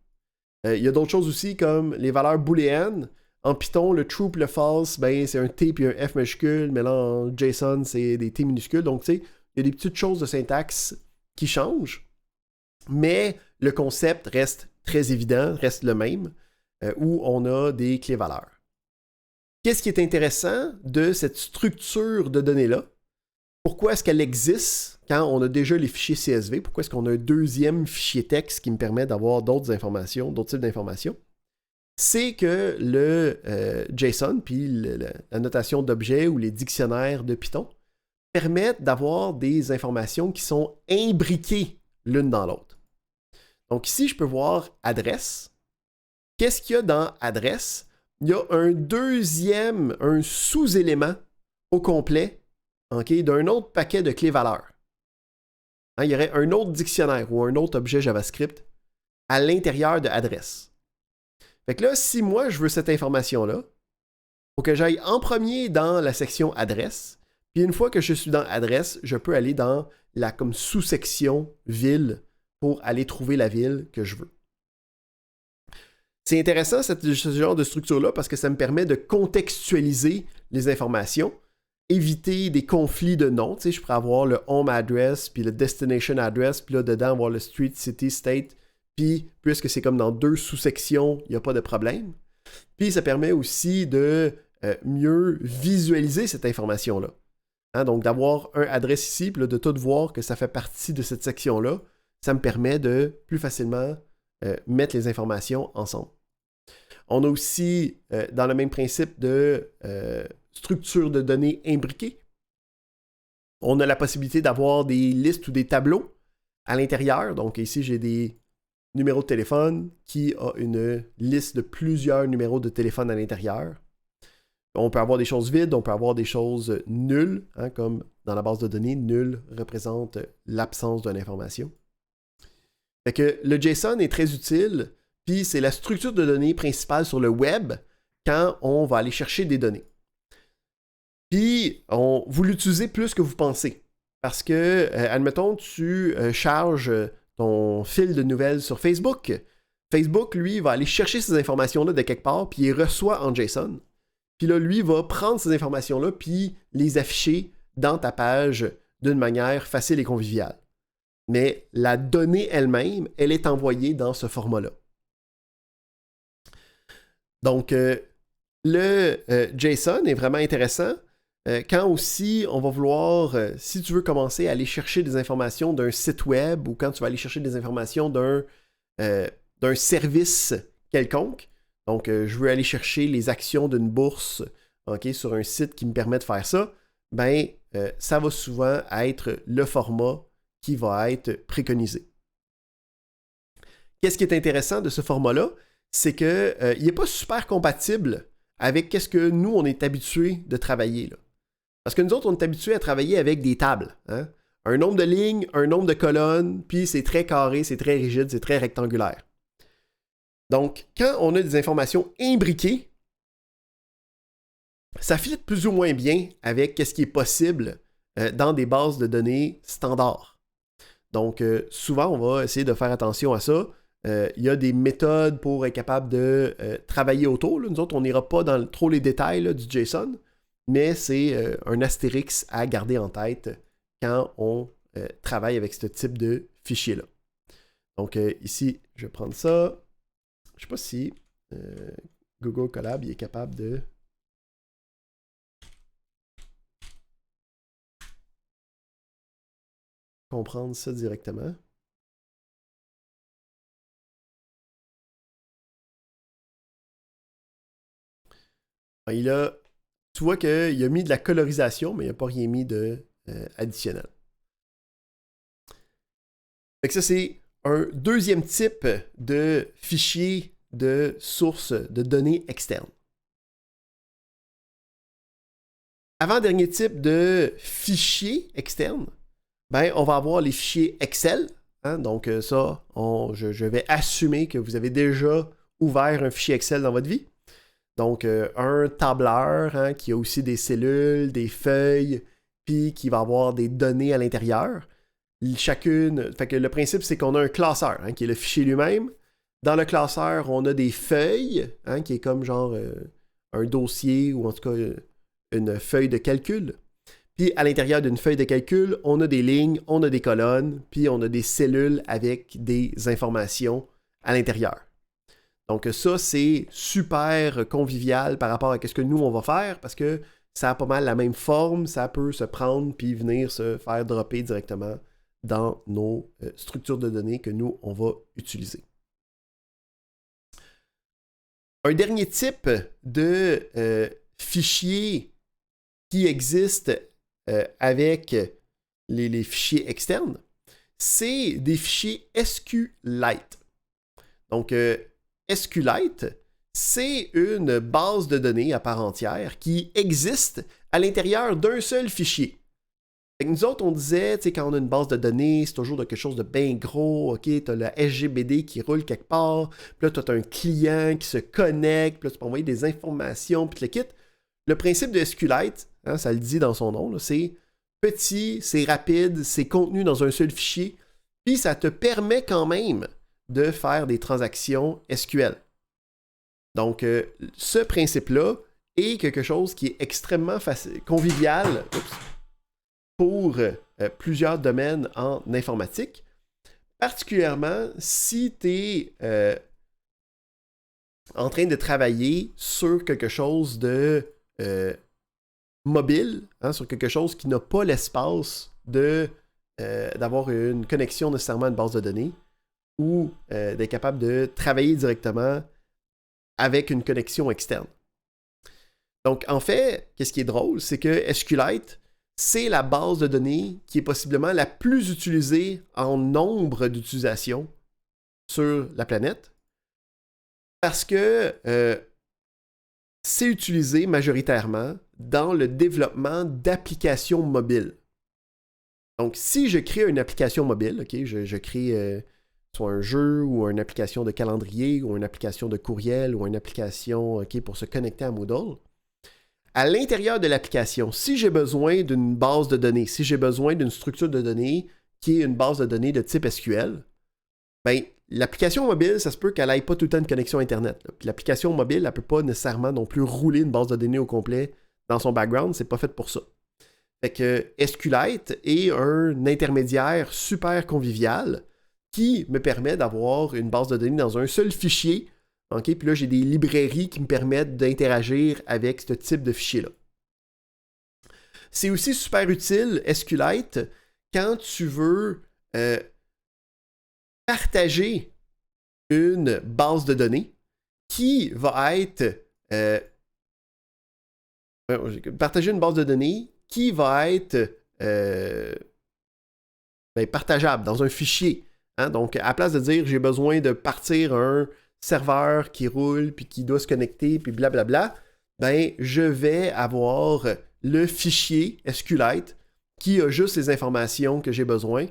Il y a d'autres choses aussi comme les valeurs booléennes. En Python, le true et le false, ben, c'est un T puis un F majuscule, mais là, en JSON, c'est des T minuscules. Donc, tu sais, il y a des petites choses de syntaxe qui changent, mais le concept reste très évident, reste le même, où on a des clés-valeurs. Qu'est-ce qui est intéressant de cette structure de données-là? Pourquoi est-ce qu'elle existe quand on a déjà les fichiers CSV? Pourquoi est-ce qu'on a un deuxième fichier texte qui me permet d'avoir d'autres informations, d'autres types d'informations? C'est que le JSON, puis la notation d'objets ou les dictionnaires de Python permettent d'avoir des informations qui sont imbriquées l'une dans l'autre. Donc ici, je peux voir adresse. Qu'est-ce qu'il y a dans adresse? Il y a un sous-élément au complet, okay, d'un autre paquet de clés-valeurs. Hein, il y aurait un autre dictionnaire ou un autre objet JavaScript à l'intérieur de adresse. Fait que là, si moi, je veux cette information-là, il faut que j'aille en premier dans la section adresse, puis une fois que je suis dans adresse, je peux aller dans la comme sous-section ville pour aller trouver la ville que je veux. C'est intéressant ce genre de structure-là parce que ça me permet de contextualiser les informations, éviter des conflits de noms. Tu sais, je pourrais avoir le home address, puis le destination address, puis là, dedans, avoir le street, city, state, puis puisque c'est comme dans deux sous-sections, il n'y a pas de problème. Puis ça permet aussi de mieux visualiser cette information-là. Hein, donc d'avoir un adresse ici, puis là, de tout voir que ça fait partie de cette section-là, ça me permet de plus facilement mettre les informations ensemble. On a aussi, dans le même principe de structure de données imbriquées, on a la possibilité d'avoir des listes ou des tableaux à l'intérieur. Donc ici, j'ai des numéros de téléphone qui a une liste de plusieurs numéros de téléphone à l'intérieur. On peut avoir des choses vides, on peut avoir des choses nulles, hein, comme dans la base de données, nul représente l'absence d'une information. Fait que le JSON est très utile, puis c'est la structure de données principale sur le web quand on va aller chercher des données. Puis, vous l'utilisez plus que vous pensez. Parce que, admettons, tu charges ton fil de nouvelles sur Facebook. Facebook, lui, va aller chercher ces informations-là de quelque part, puis il les reçoit en JSON. Puis là, lui, va prendre ces informations-là, puis les afficher dans ta page d'une manière facile et conviviale. Mais la donnée elle-même, elle est envoyée dans ce format-là. Donc, le JSON est vraiment intéressant. Quand aussi on va vouloir, si tu veux commencer à aller chercher des informations d'un site web ou quand tu vas aller chercher des informations d'un service quelconque, donc je veux aller chercher les actions d'une bourse okay, sur un site qui me permet de faire ça, ben ça va souvent être le format qui va être préconisé. Qu'est-ce qui est intéressant de ce format-là? C'est qu'il n'est pas super compatible avec ce que nous, on est habitué de travailler. Là. Parce que nous autres, on est habitués à travailler avec des tables. Hein? Un nombre de lignes, un nombre de colonnes, puis c'est très carré, c'est très rigide, c'est très rectangulaire. Donc, quand on a des informations imbriquées, ça fit plus ou moins bien avec ce qui est possible dans des bases de données standards. Donc, souvent, on va essayer de faire attention à ça. Il y a des méthodes pour être capable de travailler autour. Là. Nous autres, on n'ira pas dans trop les détails là, du JSON, mais c'est un astérix à garder en tête quand on travaille avec ce type de fichier-là. Donc, ici, je vais prendre ça. Je ne sais pas si Google Colab est capable de... comprendre ça directement. Tu vois qu'il a mis de la colorisation, mais il n'a pas rien mis de additionnel. Fait que ça, c'est un deuxième type de fichier de source de données externes. Avant-dernier type de fichier externe, ben, on va avoir les fichiers Excel. Hein? Donc ça, je vais assumer que vous avez déjà ouvert un fichier Excel dans votre vie. Donc un tableur, hein, qui a aussi des cellules, des feuilles, puis qui va avoir des données à l'intérieur. Chacune, fait que le principe, c'est qu'on a un classeur, hein, qui est le fichier lui-même. Dans le classeur, on a des feuilles, hein, qui est comme genre un dossier ou en tout cas une feuille de calcul. Puis à l'intérieur d'une feuille de calcul, on a des lignes, on a des colonnes, puis on a des cellules avec des informations à l'intérieur. Donc ça, c'est super convivial par rapport à ce que nous, on va faire, parce que ça a pas mal la même forme, ça peut se prendre puis venir se faire dropper directement dans nos structures de données que nous, on va utiliser. Un dernier type de fichier qui existe avec les fichiers externes, c'est des fichiers SQLite. Donc, SQLite, c'est une base de données à part entière qui existe à l'intérieur d'un seul fichier. Fait que nous autres, on disait, tu sais, quand on a une base de données, c'est toujours de quelque chose de bien gros, ok, tu as la SGBD qui roule quelque part, puis là, tu as un client qui se connecte, puis là, tu peux envoyer des informations, puis tu le quittes. Le principe de SQLite, hein, ça le dit dans son nom, c'est petit, c'est rapide, c'est contenu dans un seul fichier, puis ça te permet quand même de faire des transactions SQL. Donc, ce principe-là est quelque chose qui est extrêmement convivial pour plusieurs domaines en informatique, particulièrement si tu es en train de travailler sur quelque chose de mobile, hein, sur quelque chose qui n'a pas l'espace d'avoir une connexion nécessairement à une base de données ou d'être capable de travailler directement avec une connexion externe. Donc, en fait, qu'est-ce qui est drôle, c'est que SQLite, c'est la base de données qui est possiblement la plus utilisée en nombre d'utilisations sur la planète parce que c'est utilisé majoritairement dans le développement d'applications mobiles. Donc, si je crée une application mobile, okay, je crée soit un jeu ou une application de calendrier ou une application de courriel ou une application pour se connecter à Moodle, à l'intérieur de l'application, si j'ai besoin d'une base de données, si j'ai besoin d'une structure de données qui est une base de données de type SQL, ben, l'application mobile, ça se peut qu'elle n'aille pas tout le temps de connexion Internet. Puis l'application mobile, elle ne peut pas nécessairement non plus rouler une base de données au complet dans son background, c'est pas fait pour ça. Fait que SQLite est un intermédiaire super convivial qui me permet d'avoir une base de données dans un seul fichier. Okay, puis là, j'ai des librairies qui me permettent d'interagir avec ce type de fichier-là. C'est aussi super utile, SQLite, quand tu veux partager une base de données qui va être partager une base de données qui va être partageable dans un fichier. Hein? Donc, à la place de dire j'ai besoin de partir un serveur qui roule, puis qui doit se connecter, puis blablabla, ben, je vais avoir le fichier SQLite qui a juste les informations que j'ai besoin.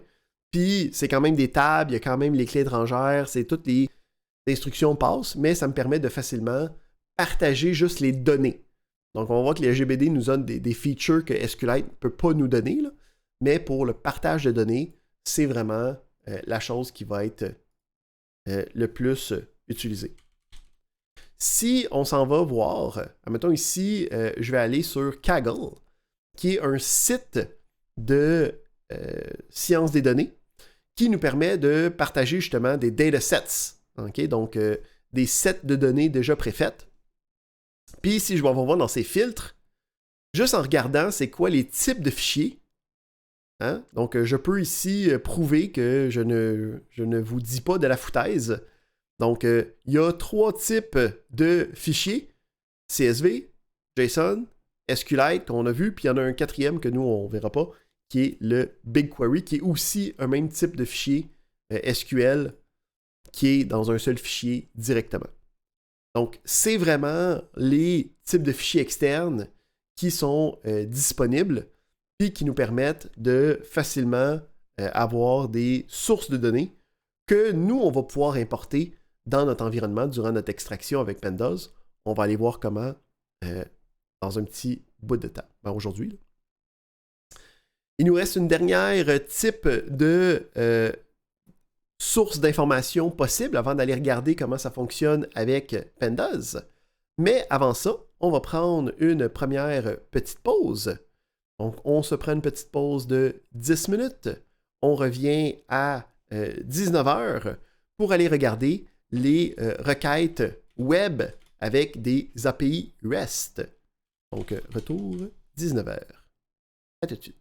Puis, c'est quand même des tables, il y a quand même les clés étrangères, c'est toutes les instructions passent, mais ça me permet de facilement partager juste les données. Donc, on va voir que les GBD nous donnent des features que SQLite ne peut pas nous donner, là, mais pour le partage de données, c'est vraiment la chose qui va être le plus utilisée. Si on s'en va voir, admettons ici, je vais aller sur Kaggle, qui est un site de sciences des données qui nous permet de partager justement des datasets. Okay? Donc, des sets de données déjà préfaites. Puis, si je vais voir dans ces filtres, juste en regardant c'est quoi les types de fichiers, hein? Donc, je peux ici prouver que je ne vous dis pas de la foutaise. Donc, il y a 3 types de fichiers, CSV, JSON, SQLite qu'on a vu, puis il y en a un 4e que nous, on ne verra pas, qui est le BigQuery, qui est aussi un même type de fichier SQL qui est dans un seul fichier directement. Donc, c'est vraiment les types de fichiers externes qui sont disponibles puis qui nous permettent de facilement avoir des sources de données que nous, on va pouvoir importer dans notre environnement durant notre extraction avec Pandas. On va aller voir comment dans un petit bout de temps. Ben, aujourd'hui. Là. Il nous reste une dernière type de source d'information possible avant d'aller regarder comment ça fonctionne avec Pandas. Mais avant ça, on va prendre une première petite pause. Donc, on se prend une petite pause de 10 minutes. On revient à 19h pour aller regarder les requêtes web avec des API REST. Donc, retour 19h. À tout de suite.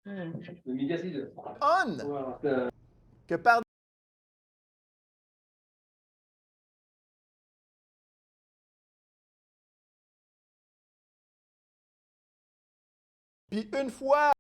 On que par puis une fois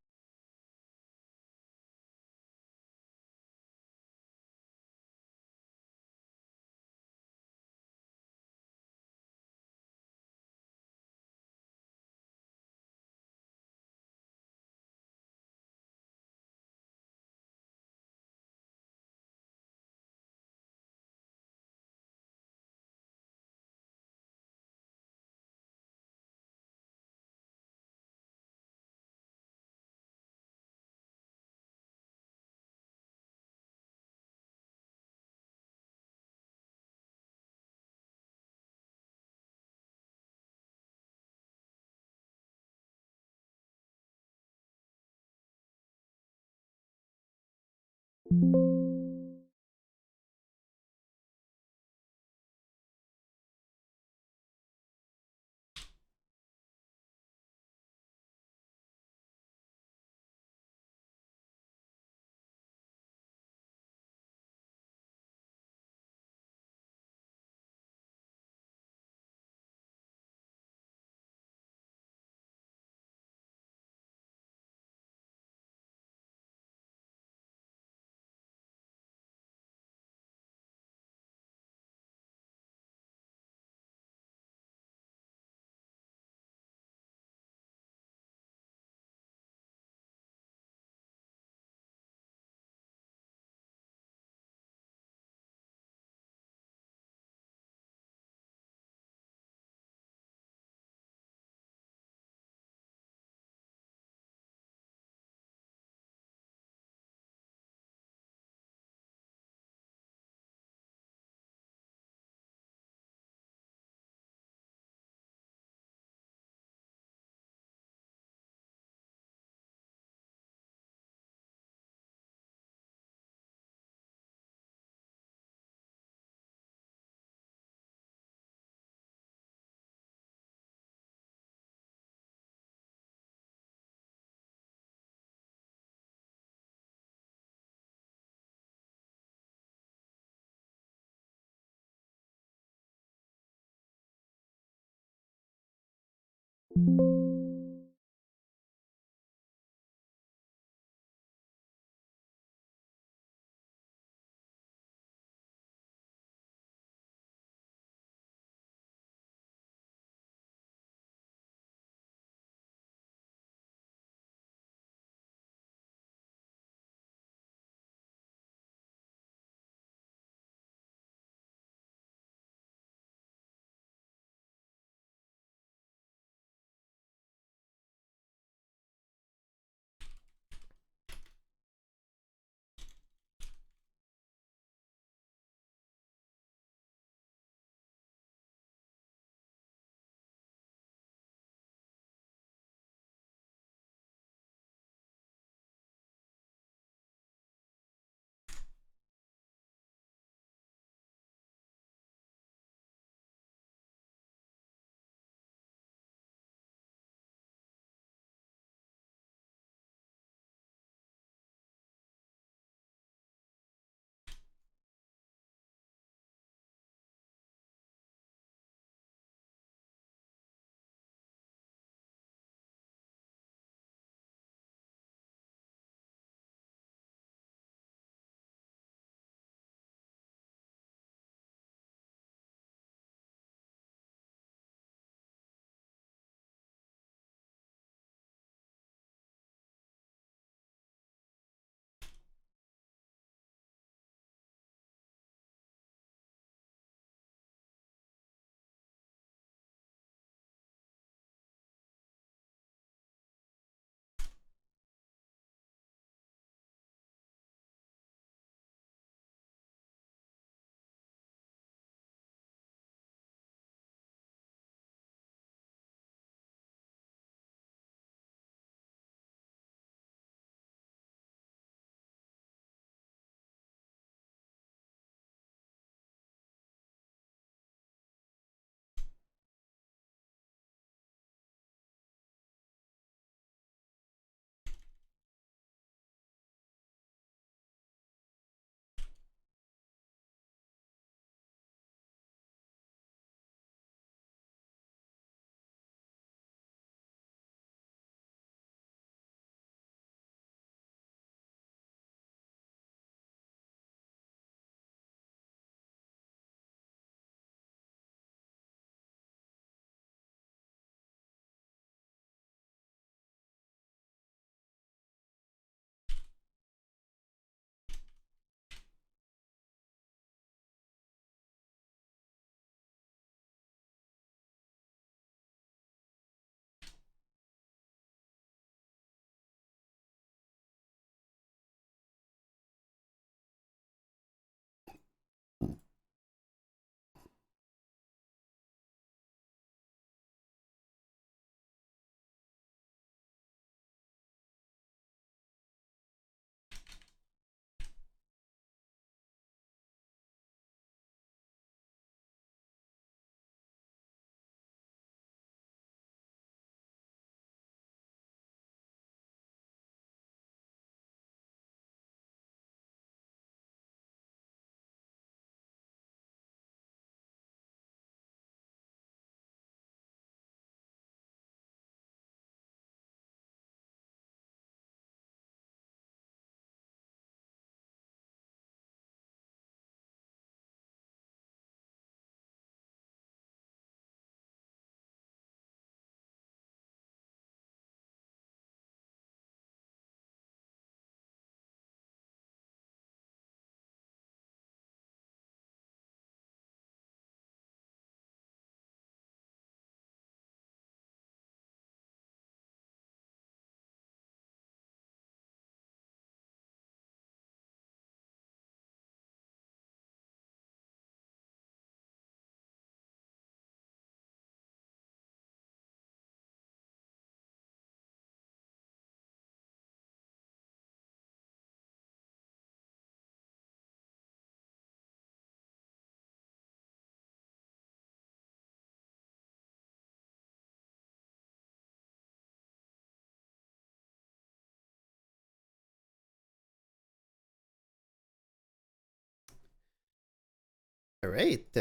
Alright,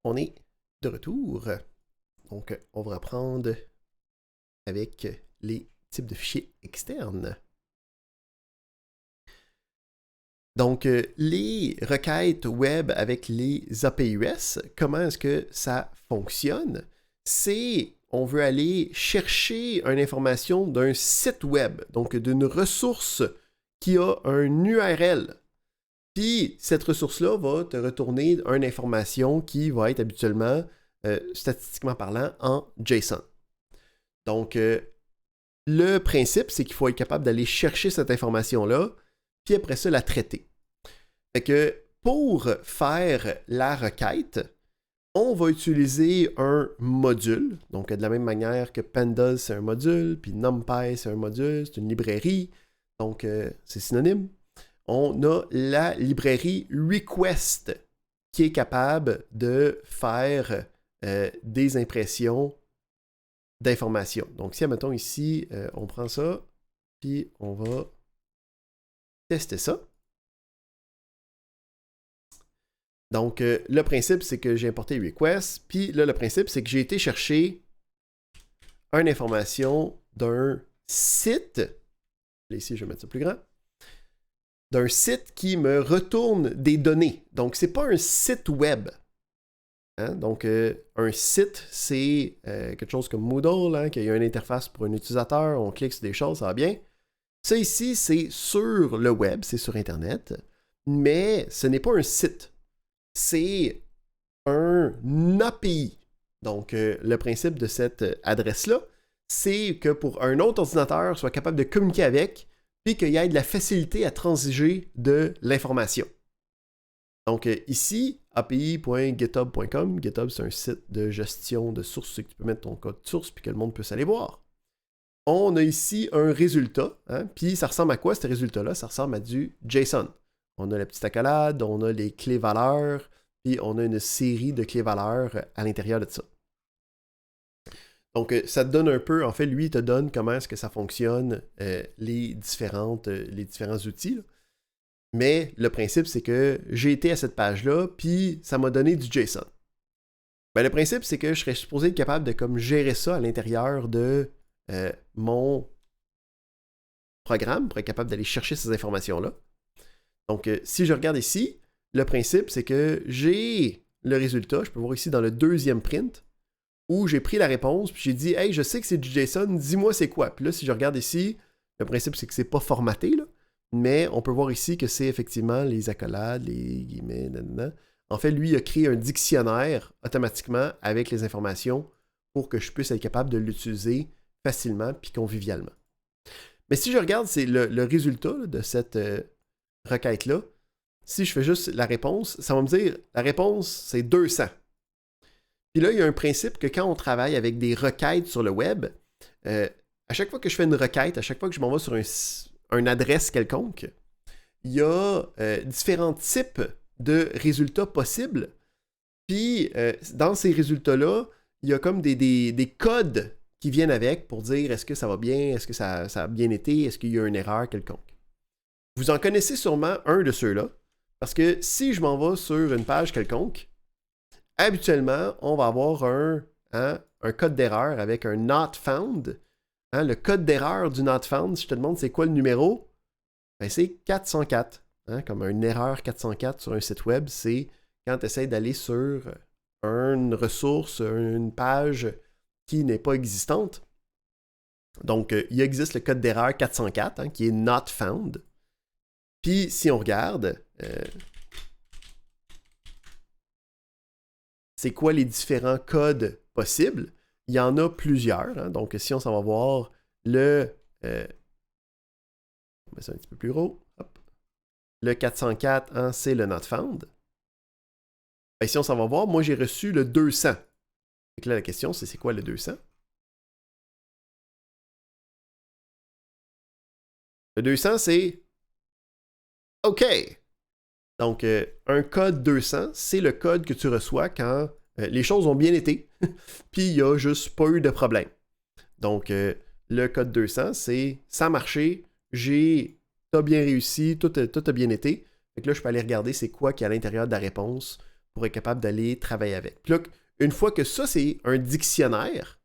on est de retour. Donc, on va reprendre avec les types de fichiers externes. Donc, les requêtes web avec les API-US, comment est-ce que ça fonctionne? C'est, on veut aller chercher une information d'un site web, donc d'une ressource qui a un URL. Puis, cette ressource-là va te retourner une information qui va être habituellement, statistiquement parlant, en JSON. Donc, le principe, c'est qu'il faut être capable d'aller chercher cette information-là, puis après ça, la traiter. Fait que pour faire la requête, on va utiliser un module. Donc, de la même manière que Pandas, c'est un module, puis NumPy, c'est un module, c'est une librairie. Donc, c'est synonyme. On a la librairie Request qui est capable de faire des impressions d'informations. Donc, si, admettons ici, on prend ça, puis on va tester ça. Donc, le principe, c'est que j'ai importé request, puis là, le principe, c'est que j'ai été chercher une information d'un site, là, ici, je vais mettre ça plus grand, d'un site qui me retourne des données. Donc, ce n'est pas un site web. Hein? Donc, un site, c'est quelque chose comme Moodle, hein, qu'il y a une interface pour un utilisateur, on clique sur des choses, ça va bien. Ça ici, c'est sur le web, c'est sur Internet, mais ce n'est pas un site. C'est un API. Donc, le principe de cette adresse-là, c'est que pour un autre ordinateur soit capable de communiquer avec, puis qu'il y ait de la facilité à transiger de l'information. Donc, ici, api.github.com. GitHub, c'est un site de gestion de sources, c'est que tu peux mettre ton code source, puis que le monde puisse aller voir. On a ici un résultat, hein, puis ça ressemble à quoi, ce résultat-là? Ça ressemble à du JSON. On a la petite accolade, on a les clés valeurs, puis on a une série de clés valeurs à l'intérieur de ça. Donc, ça te donne un peu, en fait, lui, il te donne comment est-ce que ça fonctionne, les différents outils. Là. Mais le principe, c'est que j'ai été à cette page-là, puis ça m'a donné du JSON. Ben, le principe, c'est que je serais supposé être capable de comme, gérer ça à l'intérieur de mon programme pour être capable d'aller chercher ces informations-là. Donc, si je regarde ici, le principe, c'est que j'ai le résultat. Je peux voir ici dans le deuxième print où j'ai pris la réponse puis j'ai dit « Hey, je sais que c'est du JSON, dis-moi c'est quoi. » Puis là, si je regarde ici, le principe, c'est que c'est pas formaté, là, mais on peut voir ici que c'est effectivement les accolades, les guillemets, nanana. En fait, lui, il a créé un dictionnaire automatiquement avec les informations pour que je puisse être capable de l'utiliser facilement puis convivialement. Mais si je regarde, c'est le résultat là, de cette requête-là. Si je fais juste la réponse, ça va me dire, la réponse, c'est 200. Puis là, il y a un principe que quand on travaille avec des requêtes sur le web, à chaque fois que je fais une requête, à chaque fois que je m'en vais sur une adresse quelconque, il y a différents types de résultats possibles. Puis, dans ces résultats-là, il y a comme des codes qui viennent avec pour dire est-ce que ça va bien, est-ce que ça a bien été, est-ce qu'il y a une erreur quelconque. Vous en connaissez sûrement un de ceux-là, parce que si je m'en vais sur une page quelconque, habituellement, on va avoir un code d'erreur avec un not found. Hein, le code d'erreur du not found, si je te demande c'est quoi le numéro, ben c'est 404. Hein, comme une erreur 404 sur un site web, c'est quand tu essaies d'aller sur une ressource, une page qui n'est pas existante. Donc, il existe le code d'erreur 404 hein, qui est not found. Puis, si on regarde, c'est quoi les différents codes possibles? Il y en a plusieurs. Hein, donc, si on s'en va voir le... on met ça un petit peu plus gros. Hop. Le 404, hein, c'est le not found. Et si on s'en va voir, moi, j'ai reçu le 200. Donc là, la question, c'est quoi le 200? Le 200, c'est OK. Donc, un code 200, c'est le code que tu reçois quand les choses ont bien été, puis il n'y a juste pas eu de problème. Donc, le code 200, c'est ça a marché, t'as bien réussi, tout a bien été. Fait que là, je peux aller regarder c'est quoi qui est à l'intérieur de la réponse pour être capable d'aller travailler avec. Puis là, une fois que ça, c'est un dictionnaire,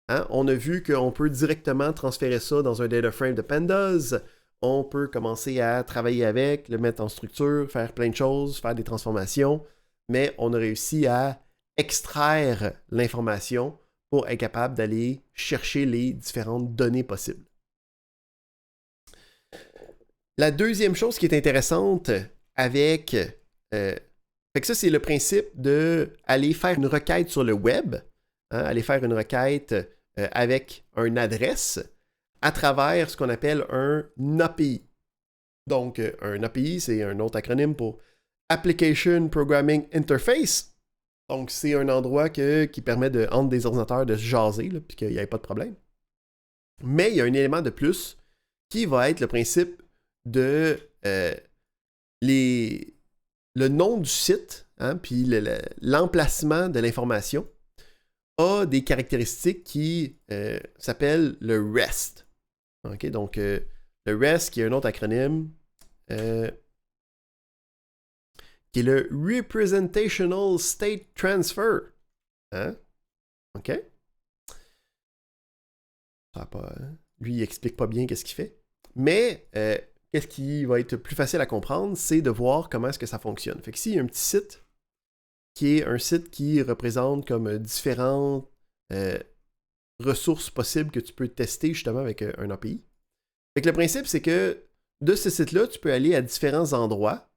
hein, on a vu qu'on peut directement transférer ça dans un data frame de Pandas. On peut commencer à travailler avec, le mettre en structure, faire plein de choses, faire des transformations, mais on a réussi à extraire l'information pour être capable d'aller chercher les différentes données possibles. La deuxième chose qui est intéressante avec... fait que ça, c'est le principe d'aller faire une requête sur le web, hein, aller faire une requête avec une adresse à travers ce qu'on appelle un API. Donc, un API, c'est un autre acronyme pour Application Programming Interface. Donc, c'est un endroit qui permet entre des ordinateurs de se jaser, puis qu'il n'y ait pas de problème. Mais il y a un élément de plus qui va être le principe de le nom du site, hein, puis l'emplacement de l'information a des caractéristiques qui s'appellent le REST. Okay, donc, le REST, qui est un autre acronyme, qui est le Representational State Transfer. Hein? OK? Lui, il n'explique pas bien qu'est-ce qu'il fait. Mais, qu'est-ce qui va être plus facile à comprendre, c'est de voir comment est-ce que ça fonctionne. Fait que s'il y a un petit site, qui est un site qui représente comme différentes ressources possibles que tu peux tester justement avec un API. Fait que le principe, c'est que de ce site-là, tu peux aller à différents endroits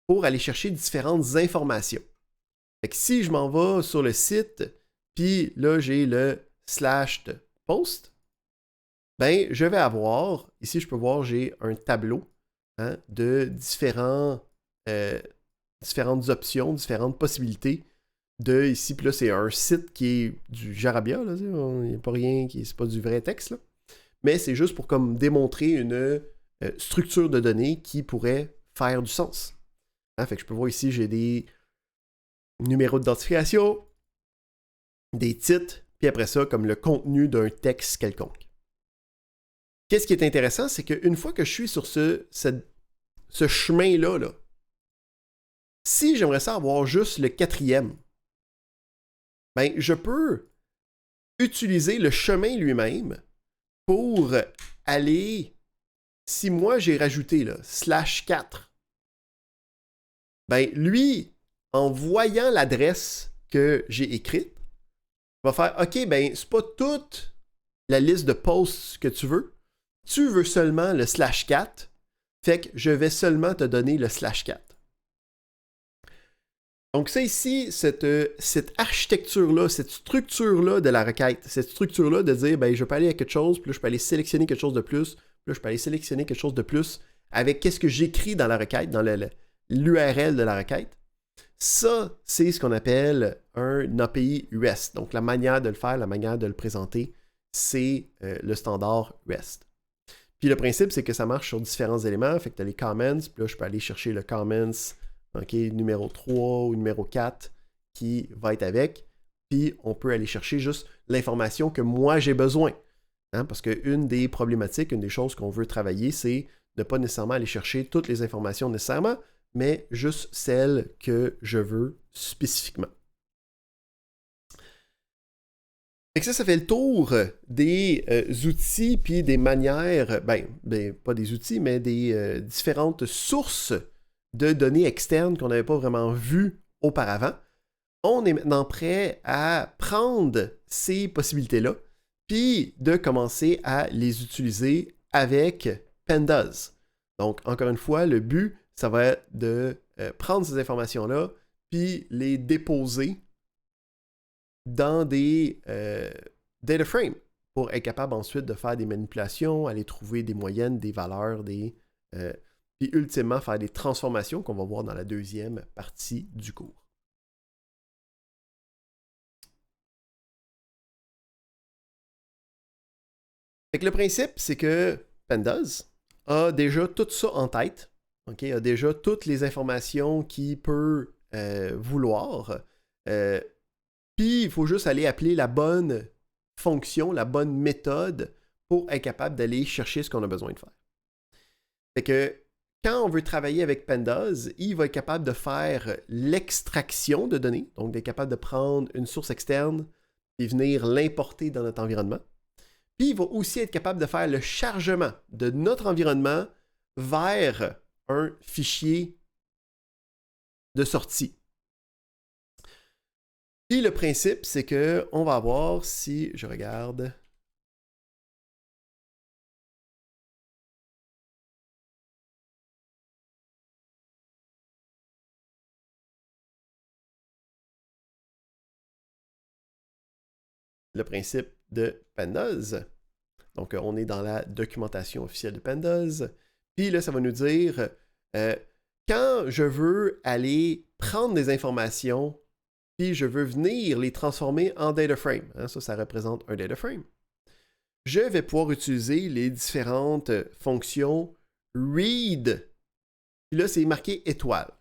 pour aller chercher différentes informations. Fait que si je m'en vais sur le site, puis là, j'ai le /post, ben, je vais avoir, ici, je peux voir, j'ai un tableau, hein, de différentes options, différentes possibilités de ici. Puis là, c'est un site qui est du Jarabia, là, il n'y a pas rien, c'est pas du vrai texte, là. Mais c'est juste pour comme démontrer une structure de données qui pourrait faire du sens. Hein, fait que je peux voir ici, j'ai des numéros d'identification, des titres, puis après ça, comme le contenu d'un texte quelconque. Qu'est-ce qui est intéressant, c'est qu'une fois que je suis sur ce chemin-là, là, si j'aimerais ça avoir juste le 4e, ben, je peux utiliser le chemin lui-même pour aller, si moi j'ai rajouté là, /4, ben lui, en voyant l'adresse que j'ai écrite, va faire OK, ben c'est pas toute la liste de posts que tu veux seulement le /4, fait que je vais seulement te donner le /4. Donc ça ici, cette architecture-là, cette structure-là de la requête, cette structure-là de dire, ben je peux aller à quelque chose, puis là je peux aller sélectionner quelque chose de plus, puis là je peux aller sélectionner quelque chose de plus avec qu'est-ce que j'écris dans la requête, dans l'URL de la requête. Ça, c'est ce qu'on appelle un API REST. Donc la manière de le faire, la manière de le présenter, c'est le standard REST. Puis le principe, c'est que ça marche sur différents éléments. Fait que tu as les comments, puis là je peux aller chercher le comments, okay, numéro 3 ou numéro 4 qui va être avec. Puis on peut aller chercher juste l'information que moi j'ai besoin. Hein, parce qu'une des problématiques, une des choses qu'on veut travailler, c'est de ne pas nécessairement aller chercher toutes les informations nécessairement, mais juste celles que je veux spécifiquement. Et que ça fait le tour des outils puis des manières, pas des outils, mais des différentes sources de données externes qu'on n'avait pas vraiment vues auparavant. On est maintenant prêt à prendre ces possibilités-là, puis de commencer à les utiliser avec Pandas. Donc, encore une fois, le but, ça va être de prendre ces informations-là, puis les déposer dans des data frames pour être capable ensuite de faire des manipulations, aller trouver des moyennes, des valeurs, puis ultimement faire des transformations qu'on va voir dans la deuxième partie du cours. Fait que le principe, c'est que Pandas a déjà tout ça en tête, okay? A déjà toutes les informations qu'il peut vouloir, puis il faut juste aller appeler la bonne fonction, la bonne méthode pour être capable d'aller chercher ce qu'on a besoin de faire. Fait que quand on veut travailler avec Pandas, il va être capable de faire l'extraction de données, donc d'être capable de prendre une source externe et venir l'importer dans notre environnement. Puis il va aussi être capable de faire le chargement de notre environnement vers un fichier de sortie. Puis le principe, c'est qu'on va avoir, si je regarde... le principe de Pandas. Donc, on est dans la documentation officielle de Pandas. Puis là, ça va nous dire, quand je veux aller prendre des informations, puis je veux venir les transformer en data frame, hein, ça représente un data frame, je vais pouvoir utiliser les différentes fonctions read. Puis là, c'est marqué étoile.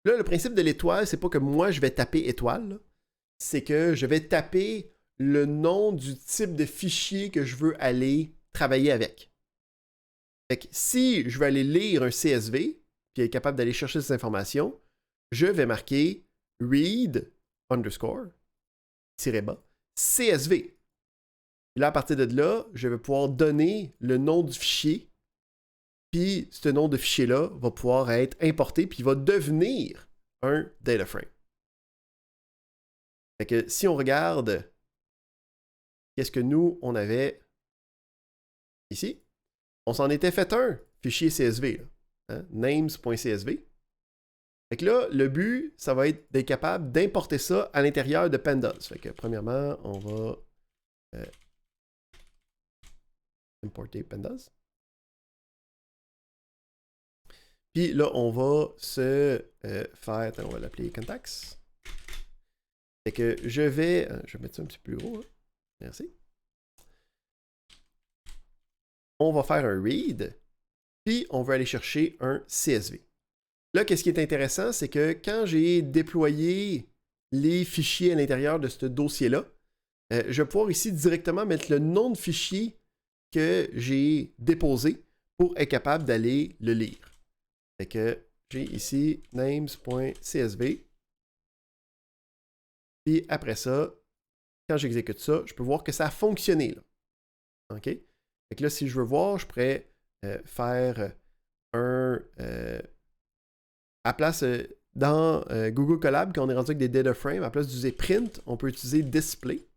Là, le principe de l'étoile, c'est pas que moi, je vais taper étoile, c'est que je vais taper le nom du type de fichier que je veux aller travailler avec. Fait que si je veux aller lire un CSV, puis être capable d'aller chercher ces informations, je vais marquer read underscore -bas CSV. Et là, à partir de là, je vais pouvoir donner le nom du fichier, puis ce nom de fichier-là va pouvoir être importé, puis il va devenir un data frame. Fait que si on regarde qu'est-ce que nous, on avait ici, on s'en était fait un fichier CSV, là, hein, names.csv. Fait que là, le but, ça va être d'être capable d'importer ça à l'intérieur de Pandas. Fait que premièrement, on va importer Pandas. Puis là, on va se faire, on va l'appeler Contacts. Fait que je vais mettre ça un petit peu plus haut. Hein. Merci. On va faire un read, puis on va aller chercher un CSV. Là, qu'est-ce qui est intéressant, c'est que quand j'ai déployé les fichiers à l'intérieur de ce dossier-là, je vais pouvoir ici directement mettre le nom de fichier que j'ai déposé pour être capable d'aller le lire. Fait que j'ai ici names.csv. Puis après ça, quand j'exécute ça, je peux voir que ça a fonctionné. Là. OK? Fait que là, si je veux voir, je pourrais faire un... à place, dans Google Colab, quand on est rendu avec des data frames, à place d'utiliser print, on peut utiliser display.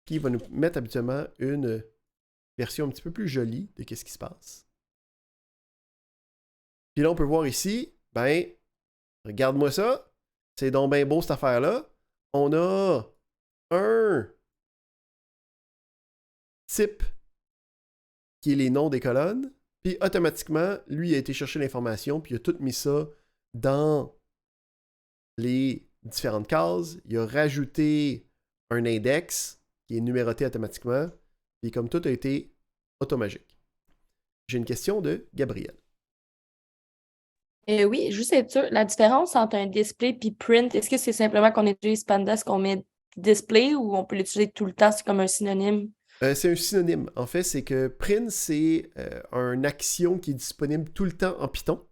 Qui va nous mettre habituellement une version un petit peu plus jolie de ce qui se passe. Puis là, on peut voir ici, ben, regarde-moi ça. C'est donc bien beau cette affaire-là. On a un type qui est les noms des colonnes. Puis automatiquement, lui a été chercher l'information, puis il a tout mis ça dans les différentes cases. Il a rajouté un index qui est numéroté automatiquement. Puis comme tout a été automagique. J'ai une question de Gabriel. Oui, juste être sûr, la différence entre un display et print, est-ce que c'est simplement qu'on utilise Pandas qu'on met display ou on peut l'utiliser tout le temps, c'est comme un synonyme? C'est un synonyme. En fait, c'est que print, c'est une action qui est disponible tout le temps en Python.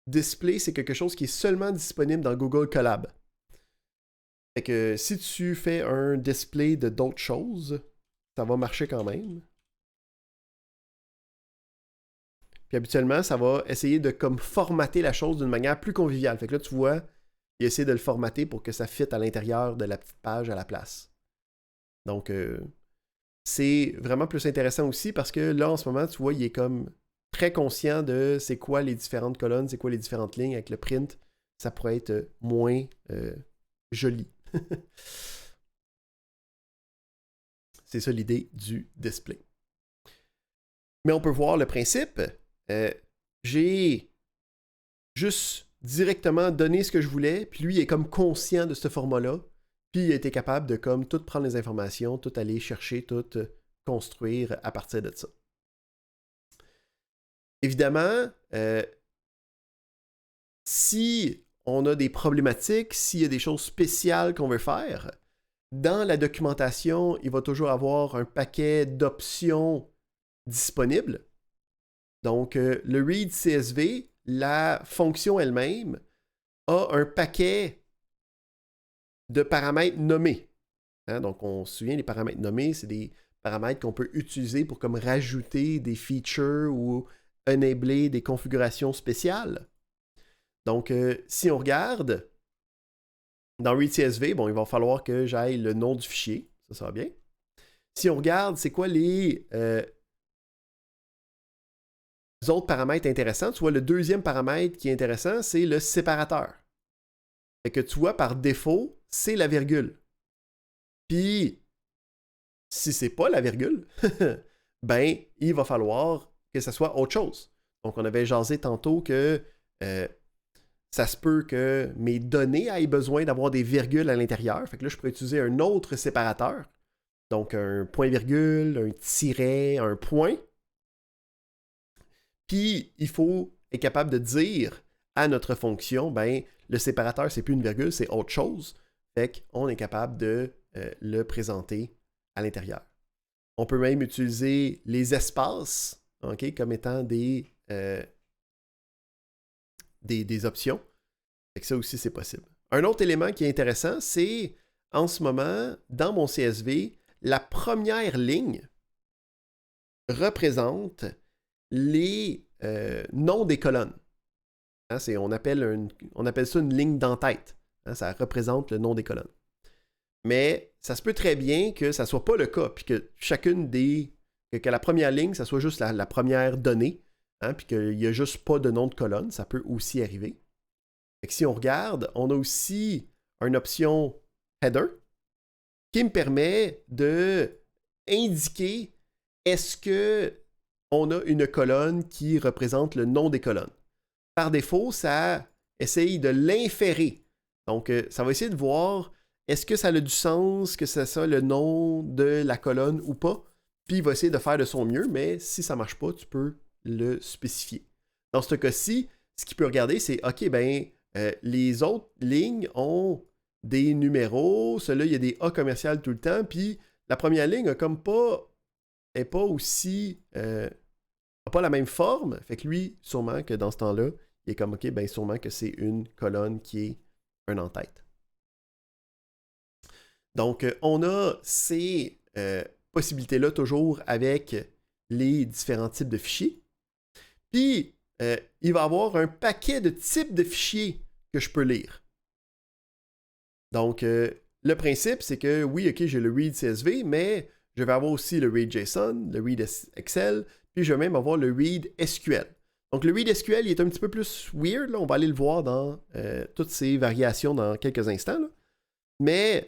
Display, c'est quelque chose qui est seulement disponible dans Google Colab. Fait que si tu fais un display de d'autres choses, ça va marcher quand même. Puis habituellement, ça va essayer de comme formater la chose d'une manière plus conviviale. Fait que là, tu vois, il essaie de le formater pour que ça fitte à l'intérieur de la petite page à la place. Donc, c'est vraiment plus intéressant aussi parce que là, en ce moment, tu vois, il est comme très conscient de c'est quoi les différentes colonnes, c'est quoi les différentes lignes. Avec le print, ça pourrait être moins joli. C'est ça l'idée du display. Mais on peut voir le principe. J'ai juste directement donné ce que je voulais, puis lui il est comme conscient de ce format-là, puis il a été capable de comme tout prendre les informations, tout aller chercher, tout construire à partir de ça. Évidemment, si on a des problématiques, s'il y a des choses spéciales qu'on veut faire, dans la documentation, il va toujours avoir un paquet d'options disponibles. Donc, le read CSV, la fonction elle-même, a un paquet de paramètres nommés. Hein? Donc, on se souvient, les paramètres nommés, c'est des paramètres qu'on peut utiliser pour comme rajouter des features ou enabler des configurations spéciales. Donc, si on regarde, dans read.csv, bon, il va falloir que j'aille le nom du fichier. Ça va bien. Si on regarde, c'est quoi les autres paramètres intéressants? Tu vois, le deuxième paramètre qui est intéressant, c'est le séparateur. Fait que tu vois, par défaut, c'est la virgule. Puis, si c'est pas la virgule, ben, il va falloir que ça soit autre chose. Donc, on avait jasé tantôt que ça se peut que mes données aient besoin d'avoir des virgules à l'intérieur. Fait que là, je pourrais utiliser un autre séparateur. Donc, un point-virgule, un tiret, un point. Puis, il faut être capable de dire à notre fonction, ben, le séparateur, c'est plus une virgule, c'est autre chose. Fait qu'on est capable de le présenter à l'intérieur. On peut même utiliser les espaces, okay, comme étant des options. Fait que ça aussi, c'est possible. Un autre élément qui est intéressant, c'est en ce moment, dans mon CSV, la première ligne représente les noms des colonnes. Hein, on appelle ça une ligne d'entête. Hein, ça représente le nom des colonnes. Mais ça se peut très bien que ça ne soit pas le cas, puis que que la première ligne, ça soit juste la première donnée, hein, puis qu'il n'y a juste pas de nom de colonne. Ça peut aussi arriver. Fait que si on regarde, on a aussi une option header qui me permet de indiquer est-ce qu'on a une colonne qui représente le nom des colonnes. Par défaut, ça essaye de l'inférer. Donc, ça va essayer de voir est-ce que ça a du sens que c'est ça le nom de la colonne ou pas. Puis, il va essayer de faire de son mieux, mais si ça ne marche pas, tu peux le spécifier. Dans ce cas-ci, ce qu'il peut regarder, c'est OK, ben, les autres lignes ont des numéros, ceux-là, il y a des A commerciales tout le temps, puis la première ligne a comme n'est pas aussi n'a pas la même forme, fait que lui, sûrement que dans ce temps-là, il est comme OK, ben sûrement que c'est une colonne qui est un en-tête. Donc, on a ces possibilités-là toujours avec les différents types de fichiers. Puis, il va y avoir un paquet de types de fichiers que je peux lire. Donc, le principe, c'est que oui, OK, j'ai le read CSV, mais je vais avoir aussi le read JSON, le read Excel, puis je vais même avoir le read SQL. Donc, le read SQL, il est un petit peu plus weird. Là. On va aller le voir dans toutes ces variations dans quelques instants. Là. Mais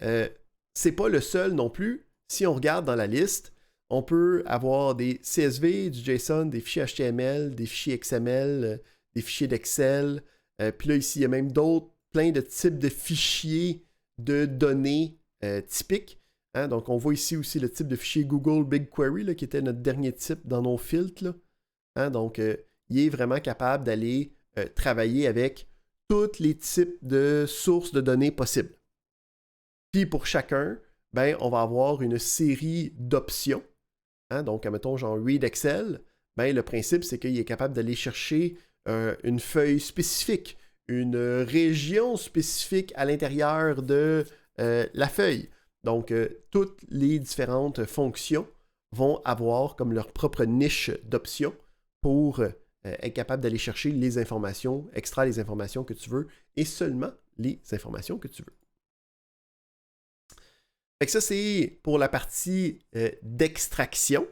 c'est pas le seul non plus. Si on regarde dans la liste, on peut avoir des CSV, du JSON, des fichiers HTML, des fichiers XML, des fichiers d'Excel. Puis là, ici, il y a même plein de types de fichiers de données typiques. Hein? Donc, on voit ici aussi le type de fichier Google BigQuery, là, qui était notre dernier type dans nos filtres. Là. Hein? Donc, il est vraiment capable d'aller travailler avec tous les types de sources de données possibles. Puis, pour chacun, ben, on va avoir une série d'options. Hein? Donc, admettons, genre Read Excel, ben, le principe, c'est qu'il est capable d'aller chercher une feuille spécifique, une région spécifique à l'intérieur de la feuille. Donc, toutes les différentes fonctions vont avoir comme leur propre niche d'options pour être capable d'aller chercher les informations, extraire les informations que tu veux et seulement les informations que tu veux. Fait que ça, c'est pour la partie d'extraction.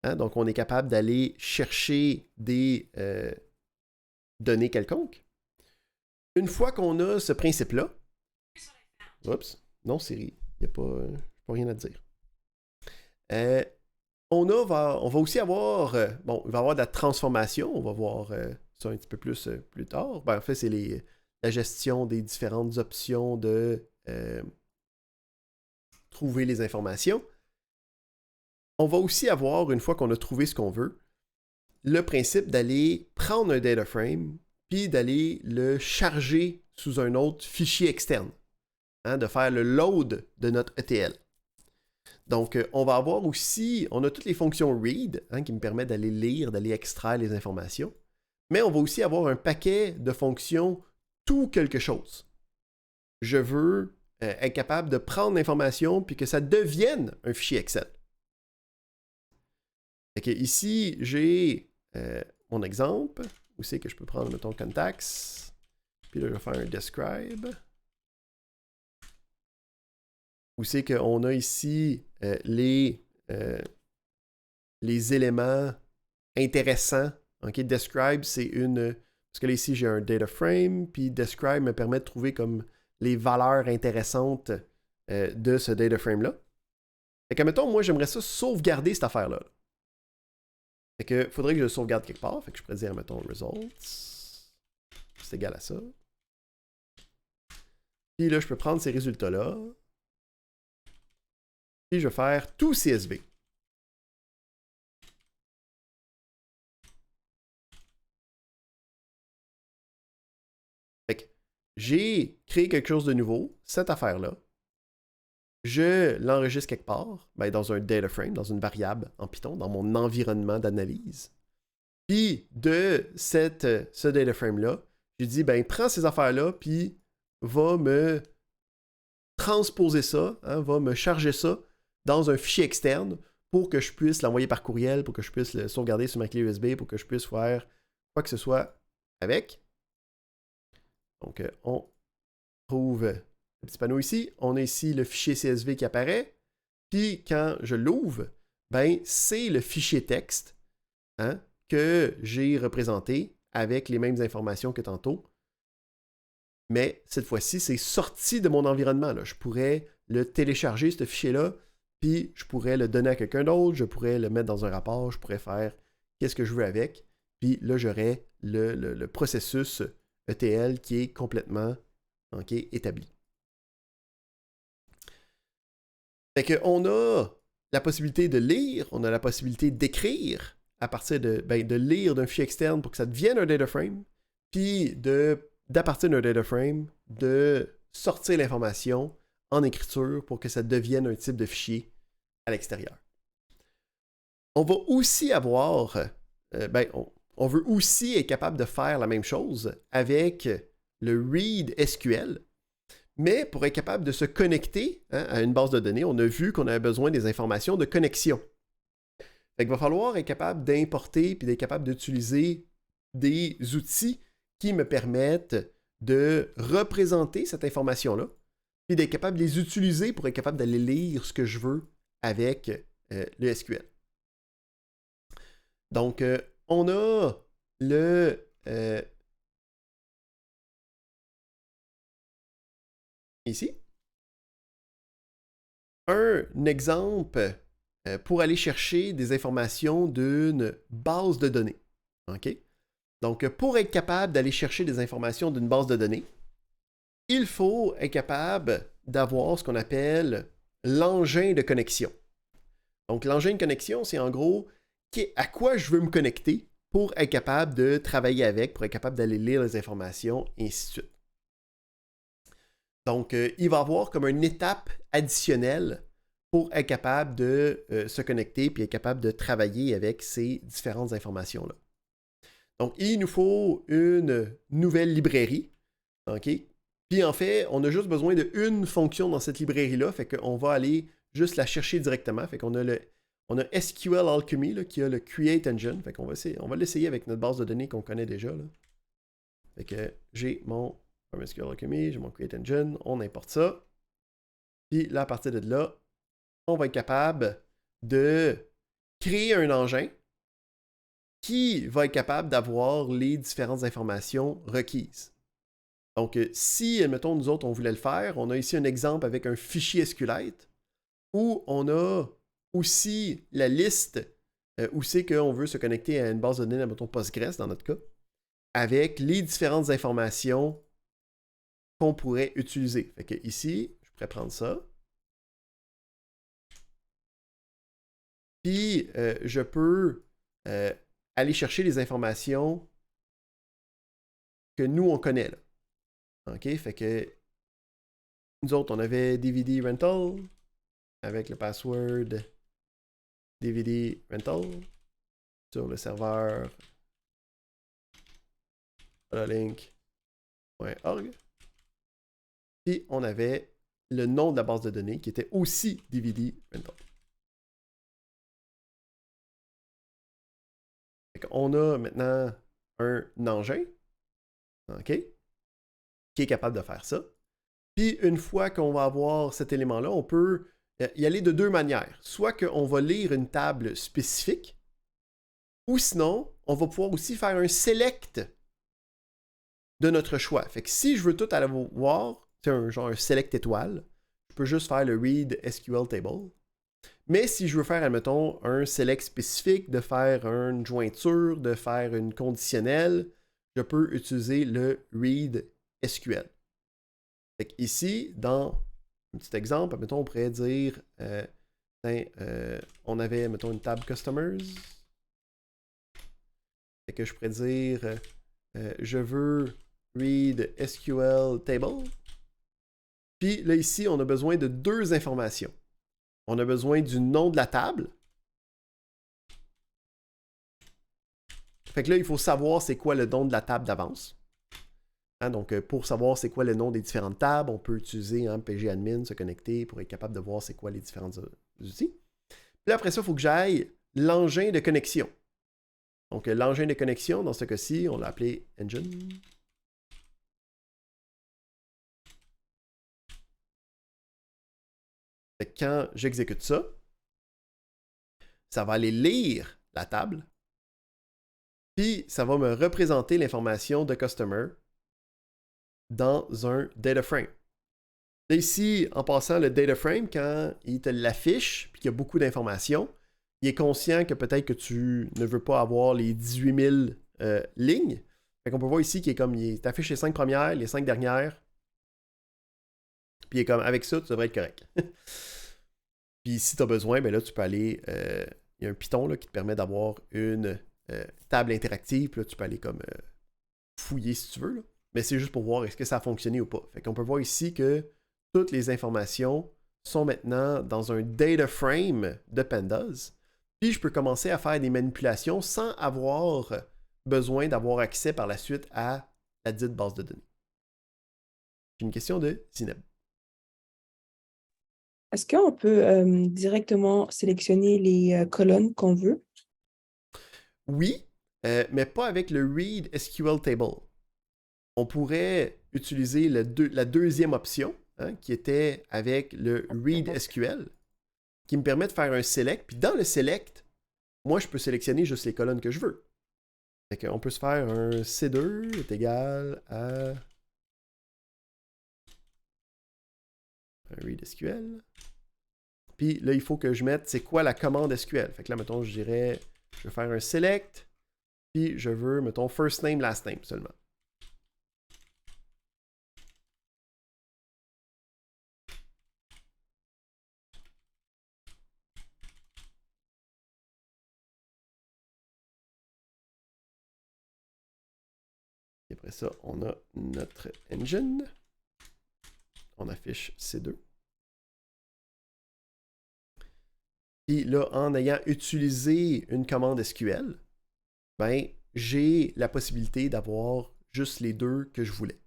Hein? Donc, on est capable d'aller chercher des données quelconques. Une fois qu'on a ce principe-là, oups, non Siri, il n'y a pas rien à dire. On va aussi avoir, il va y avoir de la transformation, on va voir ça un petit peu plus tard. Ben, en fait, c'est la gestion des différentes options de trouver les informations. On va aussi avoir, une fois qu'on a trouvé ce qu'on veut, le principe d'aller prendre un data frame puis d'aller le charger sous un autre fichier externe, hein, de faire le load de notre ETL. Donc, on va avoir aussi, on a toutes les fonctions read, hein, qui me permettent d'aller lire, d'aller extraire les informations. Mais on va aussi avoir un paquet de fonctions tout quelque chose. Je veux être capable de prendre l'information puis que ça devienne un fichier Excel. Fait que ici, j'ai mon exemple, où c'est que je peux prendre, mettons, contacts, puis là, je vais faire un describe. Où c'est qu'on a ici les éléments intéressants. Okay? Describe, c'est une... Parce que là, ici, j'ai un data frame, puis describe me permet de trouver comme les valeurs intéressantes de ce data frame-là. Fait que, mettons, moi, j'aimerais ça sauvegarder cette affaire-là. Fait que, faudrait que je le sauvegarde quelque part. Fait que je pourrais dire, mettons, results. C'est égal à ça. Puis là, je peux prendre ces résultats-là. Puis je vais faire tout CSV. Fait que j'ai créé quelque chose de nouveau, cette affaire-là. Je l'enregistre quelque part, ben dans un data frame, dans une variable en Python, dans mon environnement d'analyse. Puis de ce data frame-là, j'ai dit, ben prends ces affaires-là, puis va me transposer ça, hein, va me charger ça dans un fichier externe pour que je puisse l'envoyer par courriel, pour que je puisse le sauvegarder sur ma clé USB, pour que je puisse faire quoi que ce soit avec. Donc, on trouve le petit panneau ici. On a ici le fichier CSV qui apparaît. Puis, quand je l'ouvre, ben, c'est le fichier texte, hein, que j'ai représenté avec les mêmes informations que tantôt. Mais cette fois-ci, c'est sorti de mon environnement. Là. Je pourrais le télécharger, ce fichier-là, puis je pourrais le donner à quelqu'un d'autre, je pourrais le mettre dans un rapport, je pourrais faire qu'est-ce que je veux avec. Puis là, j'aurais le processus ETL qui est complètement établi. Fait qu'on a la possibilité de lire, on a la possibilité d'écrire à partir de lire d'un fichier externe pour que ça devienne un data frame, puis d'à partir d'un data frame, de sortir l'information en écriture pour que ça devienne un type de fichier à l'extérieur. On va aussi avoir, on veut aussi être capable de faire la même chose avec le read SQL, mais pour être capable de se connecter à une base de données, on a vu qu'on avait besoin des informations de connexion. Fait qu'il va falloir être capable d'importer puis d'être capable d'utiliser des outils qui me permettent de représenter cette information-là, puis d'être capable de les utiliser pour être capable d'aller lire ce que je veux avec le SQL. Donc, on a ici un exemple pour aller chercher des informations d'une base de données. OK? Donc, pour être capable d'aller chercher des informations d'une base de données, il faut être capable d'avoir ce qu'on appelle l'engin de connexion. Donc, l'engin de connexion, c'est en gros à quoi je veux me connecter pour être capable de travailler avec, pour être capable d'aller lire les informations, et ainsi de suite. Donc, il va y avoir comme une étape additionnelle pour être capable de se connecter puis être capable de travailler avec ces différentes informations-là. Donc, il nous faut une nouvelle librairie. OK? Puis en fait, on a juste besoin d'une fonction dans cette librairie-là. Fait qu'on va aller juste la chercher directement. Fait qu'on a SQL Alchemy là, qui a le Create Engine. Fait qu'on va l'essayer avec notre base de données qu'on connaît déjà. Là. Fait que j'ai mon SQL Alchemy, j'ai mon Create Engine, on importe ça. Puis là, à partir de là, on va être capable de créer un engin qui va être capable d'avoir les différentes informations requises. Donc, si, admettons, nous autres, on voulait le faire, on a ici un exemple avec un fichier SQLite où on a aussi la liste où c'est qu'on veut se connecter à une base de données, admettons Postgres dans notre cas, avec les différentes informations qu'on pourrait utiliser. Fait que ici, je pourrais prendre ça. Puis, je peux aller chercher les informations que nous, on connaît. Là. OK? Fait que nous autres, on avait DVD Rental. avec le password DVD rental sur le serveur hololink.org. Puis on avait le nom de la base de données qui était aussi DVD rental. On a maintenant un engin, OK, qui est capable de faire ça. Puis une fois qu'on va avoir cet élément-là, on peut y aller de deux manières. Soit qu'on va lire une table spécifique, ou sinon, on va pouvoir aussi faire un select de notre choix. Fait que si je veux tout aller voir, c'est un genre un select étoile, je peux juste faire le read SQL table. Mais si je veux faire, admettons, un select spécifique, de faire une jointure, de faire une conditionnelle, je peux utiliser le read SQL. Fait que ici, dans un petit exemple, admettons, on pourrait dire, on avait, mettons, une table customers. Fait que je pourrais dire, je veux read SQL table. Puis là, ici, on a besoin de deux informations. On a besoin du nom de la table. Fait que là, il faut savoir c'est quoi le nom de la table d'avance. Hein, donc, pour savoir c'est quoi le nom des différentes tables, on peut utiliser pgadmin, se connecter pour être capable de voir c'est quoi les différents outils. Puis après ça, il faut que j'aille l'engin de connexion. Donc, l'engin de connexion, dans ce cas-ci, on l'a appelé engine. Fait que quand j'exécute ça, ça va aller lire la table, puis ça va me représenter l'information de customer dans un data frame. Là, ici, en passant, le data frame, quand il te l'affiche, puis qu'il y a beaucoup d'informations, il est conscient que peut-être que tu ne veux pas avoir les 18 000 lignes. Fait qu'on peut voir ici qu'il est comme, il t'affiche les 5 premières, les 5 dernières, puis il est comme, avec ça, tu devrais être correct. Puis si tu as besoin, ben là, tu peux aller, il y a un Python là, qui te permet d'avoir une table interactive, puis là, tu peux aller comme fouiller si tu veux, là. Mais c'est juste pour voir est-ce que ça a fonctionné ou pas. Fait qu'on peut voir ici que toutes les informations sont maintenant dans un data frame de Pandas. Puis je peux commencer à faire des manipulations sans avoir besoin d'avoir accès par la suite à la dite base de données. J'ai une question de Zineb. Est-ce qu'on peut directement sélectionner les colonnes qu'on veut? Oui, mais pas avec le read SQL table. On pourrait utiliser la deuxième option, hein, qui était avec le read SQL, qui me permet de faire un select. Puis dans le select, moi, je peux sélectionner juste les colonnes que je veux. Fait qu'on peut se faire un C2 est égal à un read SQL. Puis là, il faut que je mette c'est quoi la commande SQL. Fait que là, mettons, je dirais, je vais faire un select, puis je veux, mettons, first name, last name seulement. Et après ça, on a notre engine. On affiche C2. Puis là, en ayant utilisé une commande SQL, ben, j'ai la possibilité d'avoir juste les deux que je voulais.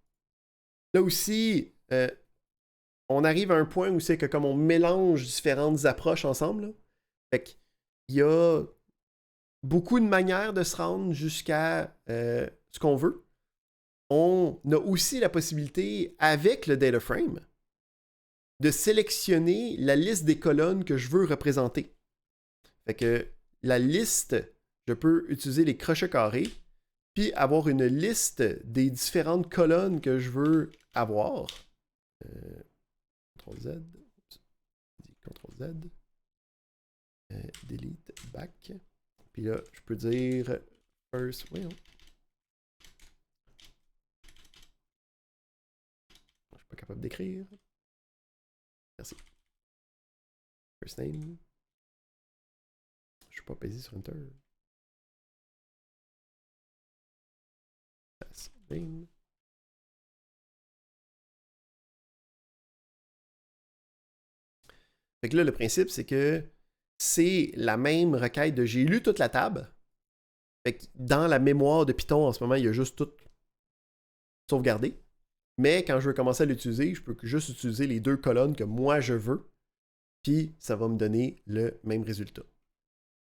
Là aussi, on arrive à un point où c'est que comme on mélange différentes approches ensemble, là, fait qu'il y a beaucoup de manières de se rendre jusqu'à ce qu'on veut. On a aussi la possibilité, avec le data frame, de sélectionner la liste des colonnes que je veux représenter. Fait que la liste, je peux utiliser les crochets carrés, puis avoir une liste des différentes colonnes que je veux avoir. CTRL-Z, CTRL-Z, delete, back. Puis là, je peux dire first, voyons. Je suis pas capable d'écrire. Merci. First name. Je suis pas pesé sur Enter. Last name. Fait que là, le principe, c'est que c'est la même requête de j'ai lu toute la table. Fait que dans la mémoire de Python, en ce moment, il y a juste tout sauvegardé. Mais quand je veux commencer à l'utiliser, je peux juste utiliser les 2 colonnes que moi je veux. Puis ça va me donner le même résultat.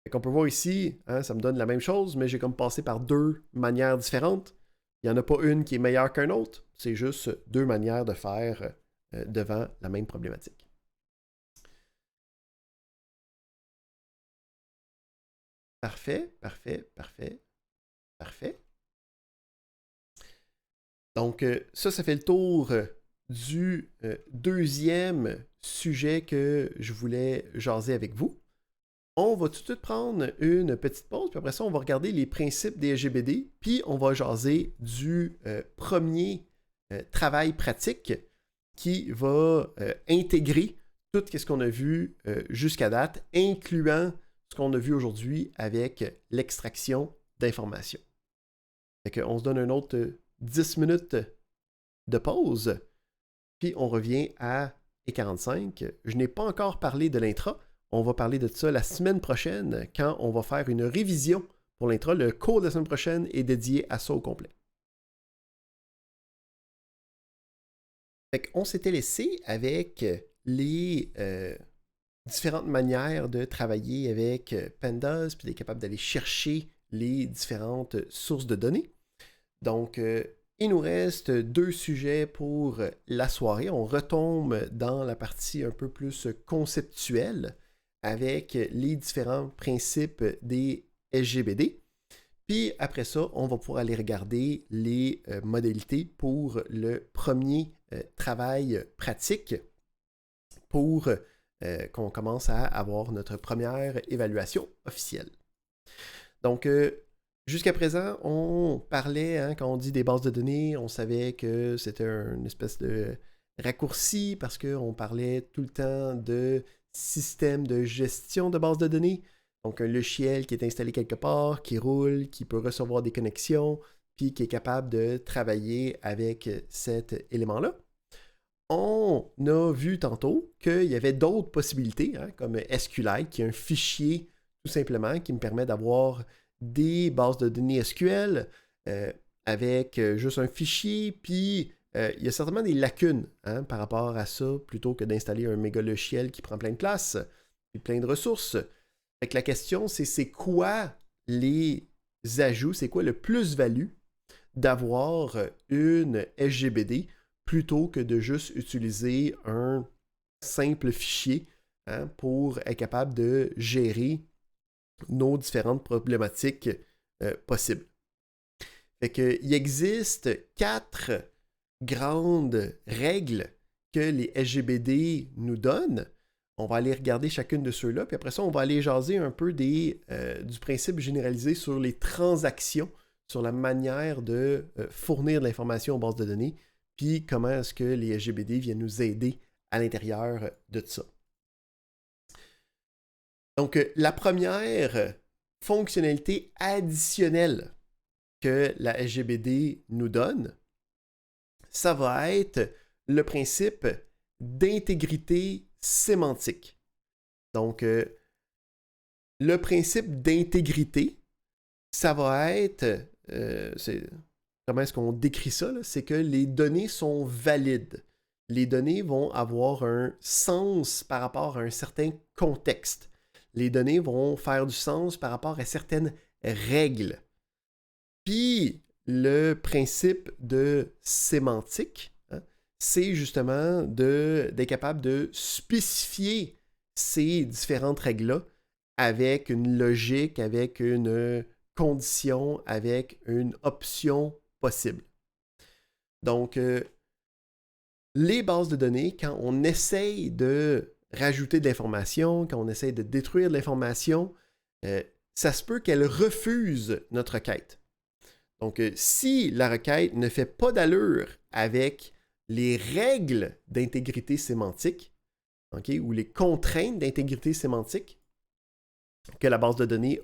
Fait qu'on peut voir ici, hein, ça me donne la même chose, mais j'ai comme passé par 2 manières différentes. Il n'y en a pas une qui est meilleure qu'une autre. C'est juste 2 manières de faire devant la même problématique. Parfait, parfait, parfait, parfait. Donc, ça fait le tour du deuxième sujet que je voulais jaser avec vous. On va tout de suite prendre une petite pause, puis après ça, on va regarder les principes des SGBD, puis on va jaser du premier travail pratique qui va intégrer tout ce qu'on a vu jusqu'à date, incluant ce qu'on a vu aujourd'hui avec l'extraction d'informations. Fait qu'on se donne un autre 10 minutes de pause, puis on revient à E45. Je n'ai pas encore parlé de l'intra. On va parler de ça la semaine prochaine quand on va faire une révision pour l'intra. Le cours de la semaine prochaine est dédié à ça au complet. Fait qu'on s'était laissé avec les différentes manières de travailler avec Pandas, puis d'être capable d'aller chercher les différentes sources de données. Donc, il nous reste 2 sujets pour la soirée. On retombe dans la partie un peu plus conceptuelle avec les différents principes des SGBD. Puis après ça, on va pouvoir aller regarder les modalités pour le premier travail pratique pour qu'on commence à avoir notre première évaluation officielle. Donc, jusqu'à présent, on parlait, hein, quand on dit des bases de données, on savait que c'était une espèce de raccourci parce qu'on parlait tout le temps de système de gestion de bases de données. Donc, un logiciel qui est installé quelque part, qui roule, qui peut recevoir des connexions, puis qui est capable de travailler avec cet élément-là. On a vu tantôt qu'il y avait d'autres possibilités, hein, comme SQLite, qui est un fichier tout simplement qui me permet d'avoir des bases de données SQL avec juste un fichier, puis il y a certainement des lacunes hein, par rapport à ça, plutôt que d'installer un méga logiciel qui prend plein de place, puis plein de ressources. Fait que la question, c'est quoi les ajouts, c'est quoi le plus-value d'avoir une SGBD plutôt que de juste utiliser un simple fichier hein, pour être capable de gérer nos différentes problématiques possibles. Fait que, il existe 4 grandes règles que les SGBD nous donnent. On va aller regarder chacune de ceux-là, puis après ça, on va aller jaser un peu du principe généralisé sur les transactions, sur la manière de fournir de l'information aux bases de données, puis comment est-ce que les SGBD viennent nous aider à l'intérieur de ça. Donc, la première fonctionnalité additionnelle que la SGBD nous donne, ça va être le principe d'intégrité sémantique. Donc, le principe d'intégrité, ça va être, comment est-ce qu'on décrit ça? C'est que les données sont valides. Les données vont avoir un sens par rapport à un certain contexte. Les données vont faire du sens par rapport à certaines règles. Puis, le principe de sémantique, hein, c'est justement d'être capable de spécifier ces différentes règles-là avec une logique, avec une condition, avec une option possible. Donc, les bases de données, quand on essaye de rajouter de l'information, quand on essaye de détruire de l'information, ça se peut qu'elle refuse notre requête. Donc, si la requête ne fait pas d'allure avec les règles d'intégrité sémantique, okay, ou les contraintes d'intégrité sémantique que la base de données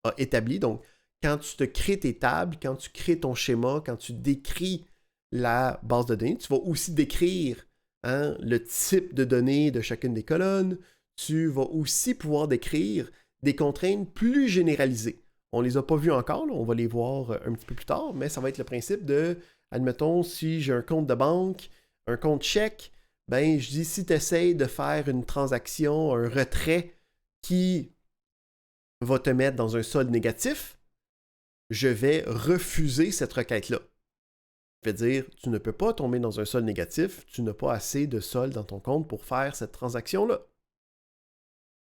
a établies, donc quand tu te crées tes tables, quand tu crées ton schéma, quand tu décris la base de données, tu vas aussi décrire hein, le type de données de chacune des colonnes, tu vas aussi pouvoir décrire des contraintes plus généralisées. On ne les a pas vues encore, là, on va les voir un petit peu plus tard, mais ça va être le principe de, admettons, si j'ai un compte de banque, un compte chèque, ben je dis si tu essaies de faire une transaction, un retrait qui va te mettre dans un solde négatif, je vais refuser cette requête-là. Je vais dire, tu ne peux pas tomber dans un solde négatif, tu n'as pas assez de solde dans ton compte pour faire cette transaction-là.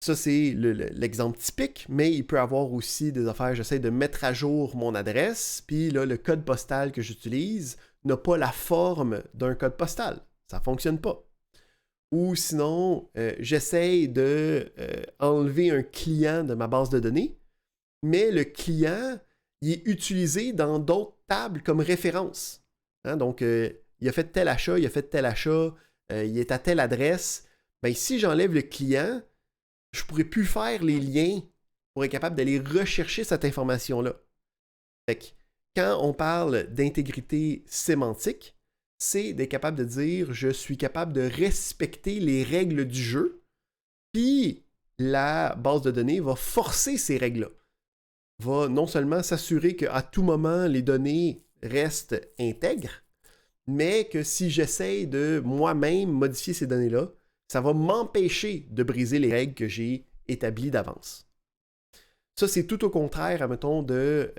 Ça, c'est l'exemple typique, mais il peut y avoir aussi des affaires, j'essaie de mettre à jour mon adresse, puis là, le code postal que j'utilise n'a pas la forme d'un code postal. Ça ne fonctionne pas. Ou sinon, j'essaie de enlever un client de ma base de données, mais le client, il est utilisé dans d'autres tables comme référence. Hein? Donc, il a fait tel achat, il a fait tel achat, il est à telle adresse. Ben, si j'enlève le client, je ne pourrais plus faire les liens pour être capable d'aller rechercher cette information-là. Fait que, quand on parle d'intégrité sémantique, c'est d'être capable de dire je suis capable de respecter les règles du jeu, puis la base de données va forcer ces règles-là. Va non seulement s'assurer qu'à tout moment, les données restent intègres, mais que si j'essaie de moi-même modifier ces données-là, ça va m'empêcher de briser les règles que j'ai établies d'avance. Ça, c'est tout au contraire, admettons, de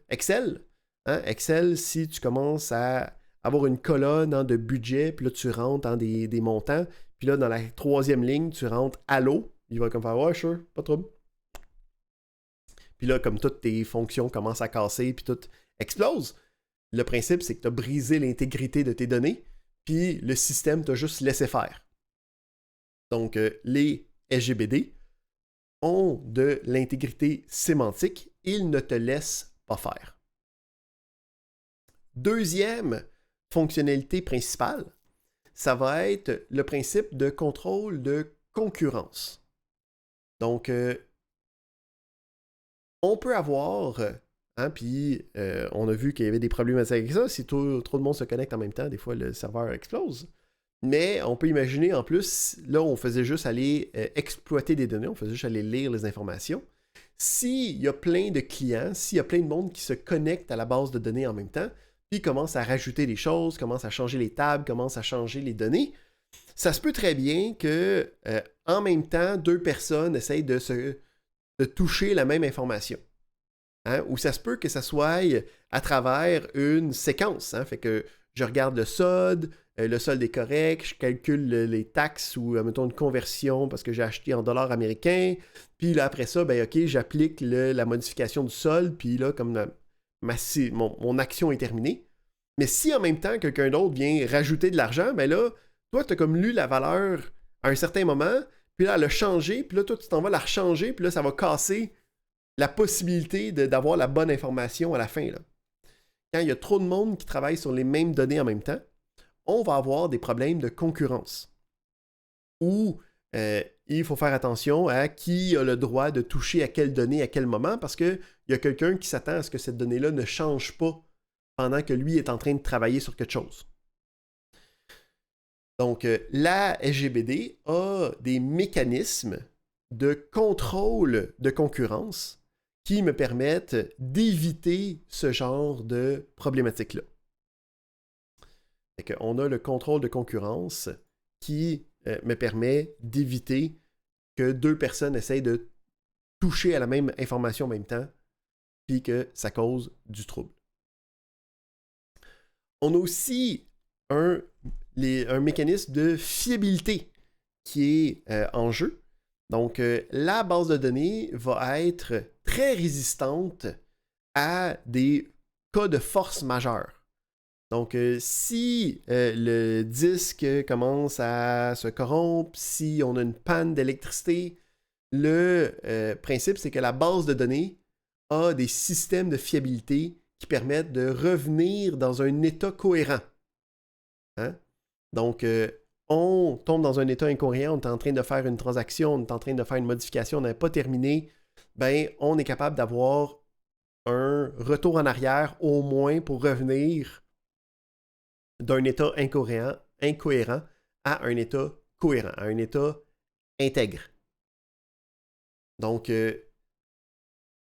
Excel. Hein? Excel, si tu commences à avoir une colonne de budget, puis là, tu rentres dans des montants, puis là, dans la troisième ligne, tu rentres « Allô », il va comme faire « Ouais, sure, pas de trouble ». Puis là, comme toutes tes fonctions commencent à casser, puis tout explose, le principe, c'est que tu as brisé l'intégrité de tes données, puis le système t'a juste laissé faire. Donc, les SGBD ont de l'intégrité sémantique, ils ne te laissent pas faire. Deuxième fonctionnalité principale, ça va être le principe de contrôle de concurrence. Donc, on peut avoir, puis on a vu qu'il y avait des problématiques avec ça, si trop de monde se connecte en même temps, des fois le serveur explose. Mais on peut imaginer en plus, là on faisait juste aller exploiter des données, on faisait juste aller lire les informations. S'il y a plein de clients, s'il y a plein de monde qui se connecte à la base de données en même temps, puis commence à rajouter des choses, commence à changer les tables, commence à changer les données, ça se peut très bien que en même temps, deux personnes essayent de toucher la même information. Hein? Ou ça se peut que ça soit à travers une séquence. Hein? Fait que je regarde le solde est correct, je calcule les taxes ou, mettons, une conversion parce que j'ai acheté en dollars américains. Puis là, après ça, ben OK, j'applique la modification du solde, puis là, comme mon action est terminée. Mais si en même temps, quelqu'un d'autre vient rajouter de l'argent, ben là, toi, tu as comme lu la valeur à un certain moment, puis là, elle a changé, puis là, toi, tu t'en vas la rechanger, puis là, ça va casser la possibilité d'avoir la bonne information à la fin, là. Quand il y a trop de monde qui travaille sur les mêmes données en même temps, on va avoir des problèmes de concurrence. Ou il faut faire attention à qui a le droit de toucher à quelle donnée à quel moment, parce qu'il y a quelqu'un qui s'attend à ce que cette donnée-là ne change pas pendant que lui est en train de travailler sur quelque chose. Donc, la SGBD a des mécanismes de contrôle de concurrence qui me permettent d'éviter ce genre de problématique-là. On a le contrôle de concurrence qui me permet d'éviter que deux personnes essayent de toucher à la même information en même temps, puis que ça cause du trouble. On a aussi un mécanisme de fiabilité qui est en jeu. Donc, la base de données va être très résistante à des cas de force majeure. Donc, si le disque commence à se corrompre, si on a une panne d'électricité, le principe, c'est que la base de données a des systèmes de fiabilité qui permettent de revenir dans un état cohérent. Hein? Donc, on tombe dans un état incohérent, on est en train de faire une transaction, on est en train de faire une modification, on n'a pas terminé, ben, on est capable d'avoir un retour en arrière au moins pour revenir d'un état incohérent à un état cohérent, à un état intègre. Donc,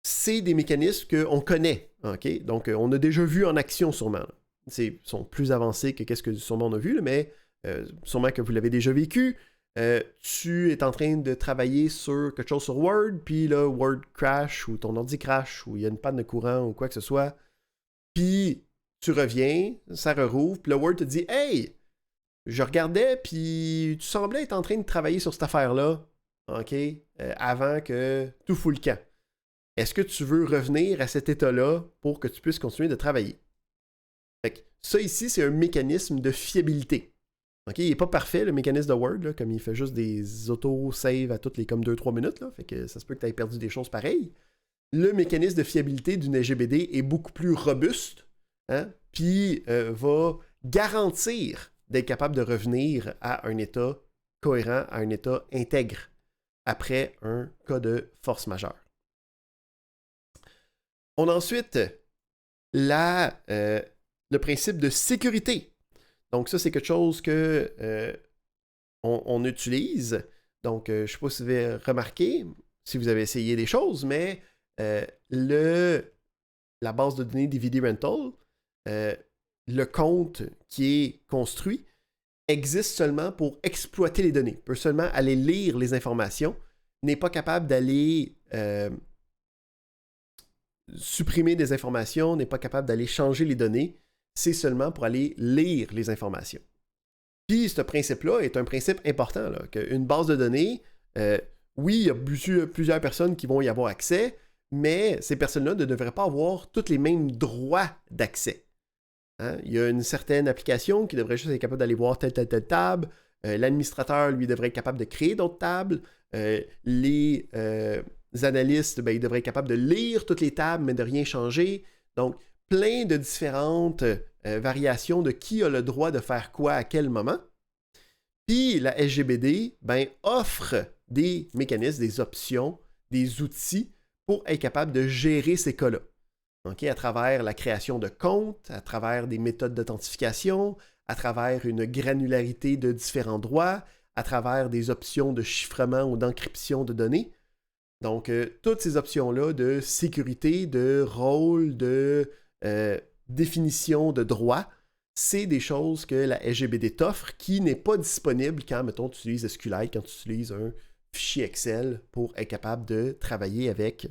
c'est des mécanismes qu'on connaît. OK? Donc, on a déjà vu en action sûrement. Ils sont plus avancés que qu'est-ce que sûrement on a vu, là, mais sûrement que vous l'avez déjà vécu. Tu es en train de travailler sur quelque chose sur Word, puis là, Word crash, ou ton ordi crash, ou il y a une panne de courant, ou quoi que ce soit. Puis, tu reviens, ça rouvre, puis le Word te dit « Hey, je regardais, puis tu semblais être en train de travailler sur cette affaire-là, OK, avant que tout fout le camp. Est-ce que tu veux revenir à cet état-là pour que tu puisses continuer de travailler? » Fait que ça ici, c'est un mécanisme de fiabilité. Okay, il n'est pas parfait, le mécanisme de Word, là, comme il fait juste des auto-saves à toutes les comme 2-3 minutes. Là, fait que ça se peut que tu aies perdu des choses pareilles. Le mécanisme de fiabilité d'une SGBD est beaucoup plus robuste, hein, puis va garantir d'être capable de revenir à un état cohérent, à un état intègre, après un cas de force majeure. On a ensuite le principe de sécurité. Donc ça, c'est quelque chose que on utilise. Donc, je ne sais pas si vous avez remarqué, si vous avez essayé des choses, mais la base de données DVD Rental, le compte qui est construit, existe seulement pour exploiter les données, peut seulement aller lire les informations, n'est pas capable d'aller supprimer des informations, n'est pas capable d'aller changer les données, c'est seulement pour aller lire les informations. Puis ce principe-là est un principe important, là, qu'une base de données, oui, il y a plusieurs personnes qui vont y avoir accès, mais ces personnes-là ne devraient pas avoir tous les mêmes droits d'accès. Hein? Il y a une certaine application qui devrait juste être capable d'aller voir telle table. L'administrateur, lui, devrait être capable de créer d'autres tables. Les analystes, ben, ils devraient être capables de lire toutes les tables, mais de rien changer. Donc, plein de différentes variations de qui a le droit de faire quoi à quel moment. Puis la SGBD ben, offre des mécanismes, des options, des outils pour être capable de gérer ces cas-là. Okay? À travers la création de comptes, à travers des méthodes d'authentification, à travers une granularité de différents droits, à travers des options de chiffrement ou d'encryption de données. Donc, toutes ces options-là de sécurité, de rôle, de définition de droit, c'est des choses que la SGBD t'offre qui n'est pas disponible quand, mettons, tu utilises SQLite, quand tu utilises un fichier Excel pour être capable de travailler avec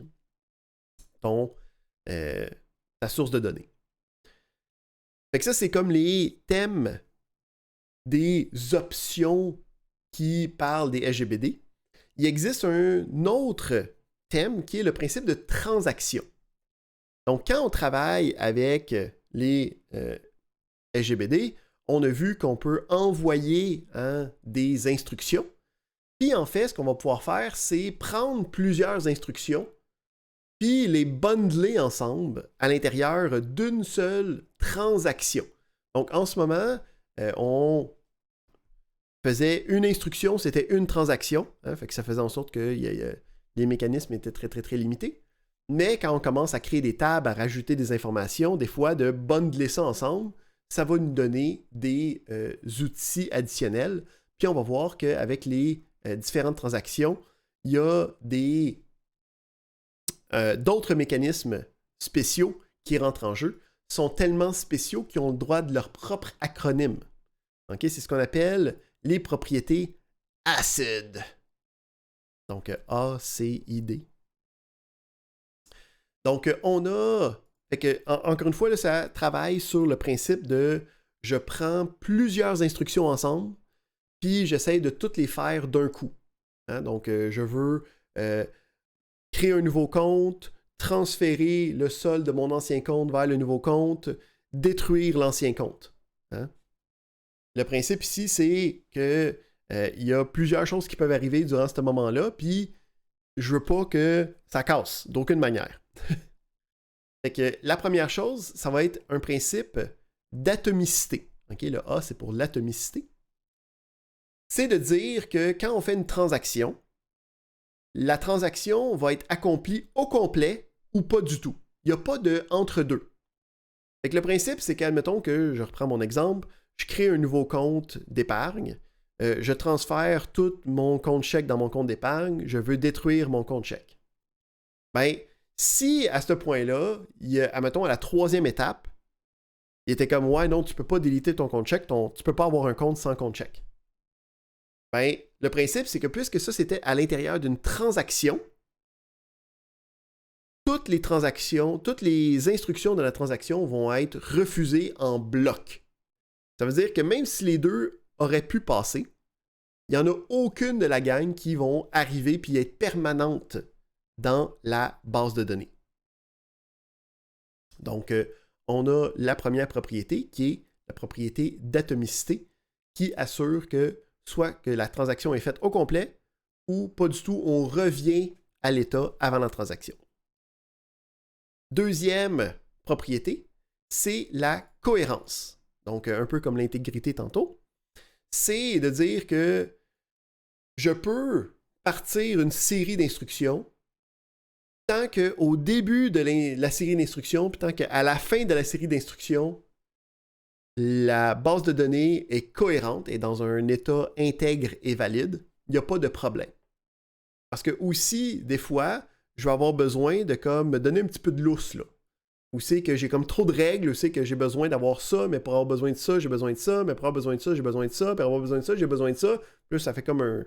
ta source de données. Fait que ça, c'est comme les thèmes des options qui parlent des SGBD. Il existe un autre thème qui est le principe de transaction. Donc, quand on travaille avec les SGBD, on a vu qu'on peut envoyer des instructions. Puis, en fait, ce qu'on va pouvoir faire, c'est prendre plusieurs instructions, puis les bundler ensemble à l'intérieur d'une seule transaction. Donc, en ce moment, on faisait une instruction, c'était une transaction. Fait que ça faisait en sorte que les mécanismes étaient très, très, très limités. Mais quand on commence à créer des tables, à rajouter des informations, des fois, de bundler ça ensemble, ça va nous donner des outils additionnels. Puis on va voir qu'avec les différentes transactions, il y a d'autres mécanismes spéciaux qui rentrent en jeu, sont tellement spéciaux qu'ils ont le droit de leur propre acronyme. Okay? C'est ce qu'on appelle les propriétés ACID. Donc, ACID. Donc, on a... Fait que, encore une fois, là, ça travaille sur le principe de je prends plusieurs instructions ensemble, puis j'essaie de toutes les faire d'un coup. Hein? Donc, je veux créer un nouveau compte, transférer le solde de mon ancien compte vers le nouveau compte, détruire l'ancien compte. Hein? Le principe ici, c'est que il y a plusieurs choses qui peuvent arriver durant ce moment-là, puis je veux pas que ça casse d'aucune manière. Fait que la première chose, ça va être un principe d'atomicité. Okay, le A, c'est pour l'atomicité. C'est de dire que quand on fait une transaction, la transaction va être accomplie au complet ou pas du tout. Il n'y a pas de entre-deux. Fait que le principe, c'est qu'admettons que, je reprends mon exemple, je crée un nouveau compte d'épargne, je transfère tout mon compte chèque dans mon compte d'épargne, je veux détruire mon compte chèque. Ben, si à ce point-là, admettons à la 3e étape, il était comme, ouais, non, tu peux pas déliter ton compte chèque, tu peux pas avoir un compte sans compte chèque. Ben, le principe, c'est que puisque ça, c'était à l'intérieur d'une transaction, toutes les transactions, toutes les instructions de la transaction vont être refusées en bloc. Ça veut dire que même si les deux auraient pu passer, il n'y en a aucune de la gang qui vont arriver puis être permanente dans la base de données. Donc, on a la première propriété qui est la propriété d'atomicité qui assure que soit que la transaction est faite au complet ou pas du tout, on revient à l'état avant la transaction. Deuxième propriété, c'est la cohérence. Donc, un peu comme l'intégrité tantôt. C'est de dire que je peux partir une série d'instructions tant qu'au début de la série d'instructions, puis tant qu'à la fin de la série d'instructions, la base de données est cohérente et dans un état intègre et valide, il n'y a pas de problème. Parce que aussi, des fois, je vais avoir besoin de comme me donner un petit peu de lousse là. Ou c'est que j'ai comme trop de règles, ou c'est que j'ai besoin d'avoir ça, mais pour avoir besoin de ça, j'ai besoin de ça, mais pour avoir besoin de ça, j'ai besoin de ça, pour avoir besoin de ça, j'ai besoin de ça. Plus ça fait comme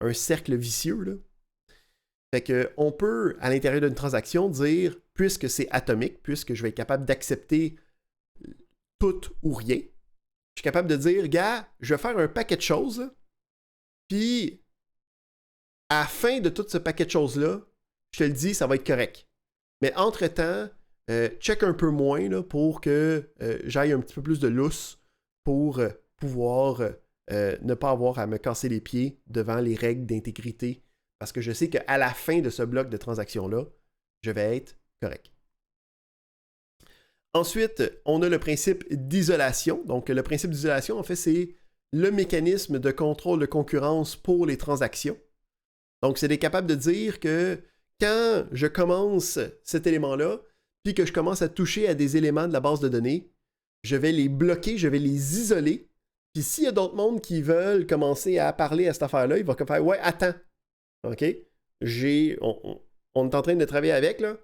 un cercle vicieux, là. Fait qu'on peut, à l'intérieur d'une transaction, dire, puisque c'est atomique, puisque je vais être capable d'accepter tout ou rien, je suis capable de dire, gars, je vais faire un paquet de choses, puis à la fin de tout ce paquet de choses-là, je te le dis, ça va être correct. Mais entre-temps, check un peu moins là, pour que j'aille un petit peu plus de lousse pour pouvoir ne pas avoir à me casser les pieds devant les règles d'intégrité parce que je sais qu'à la fin de ce bloc de transaction-là, je vais être correct. Ensuite, on a le principe d'isolation. Donc, le principe d'isolation, en fait, c'est le mécanisme de contrôle de concurrence pour les transactions. Donc, c'est d'être capable de dire que quand je commence cet élément-là, puis que je commence à toucher à des éléments de la base de données, je vais les bloquer, je vais les isoler. Puis s'il y a d'autres mondes qui veulent commencer à parler à cette affaire-là, il va faire « Ouais, attends, OK? On est en train de travailler avec, là.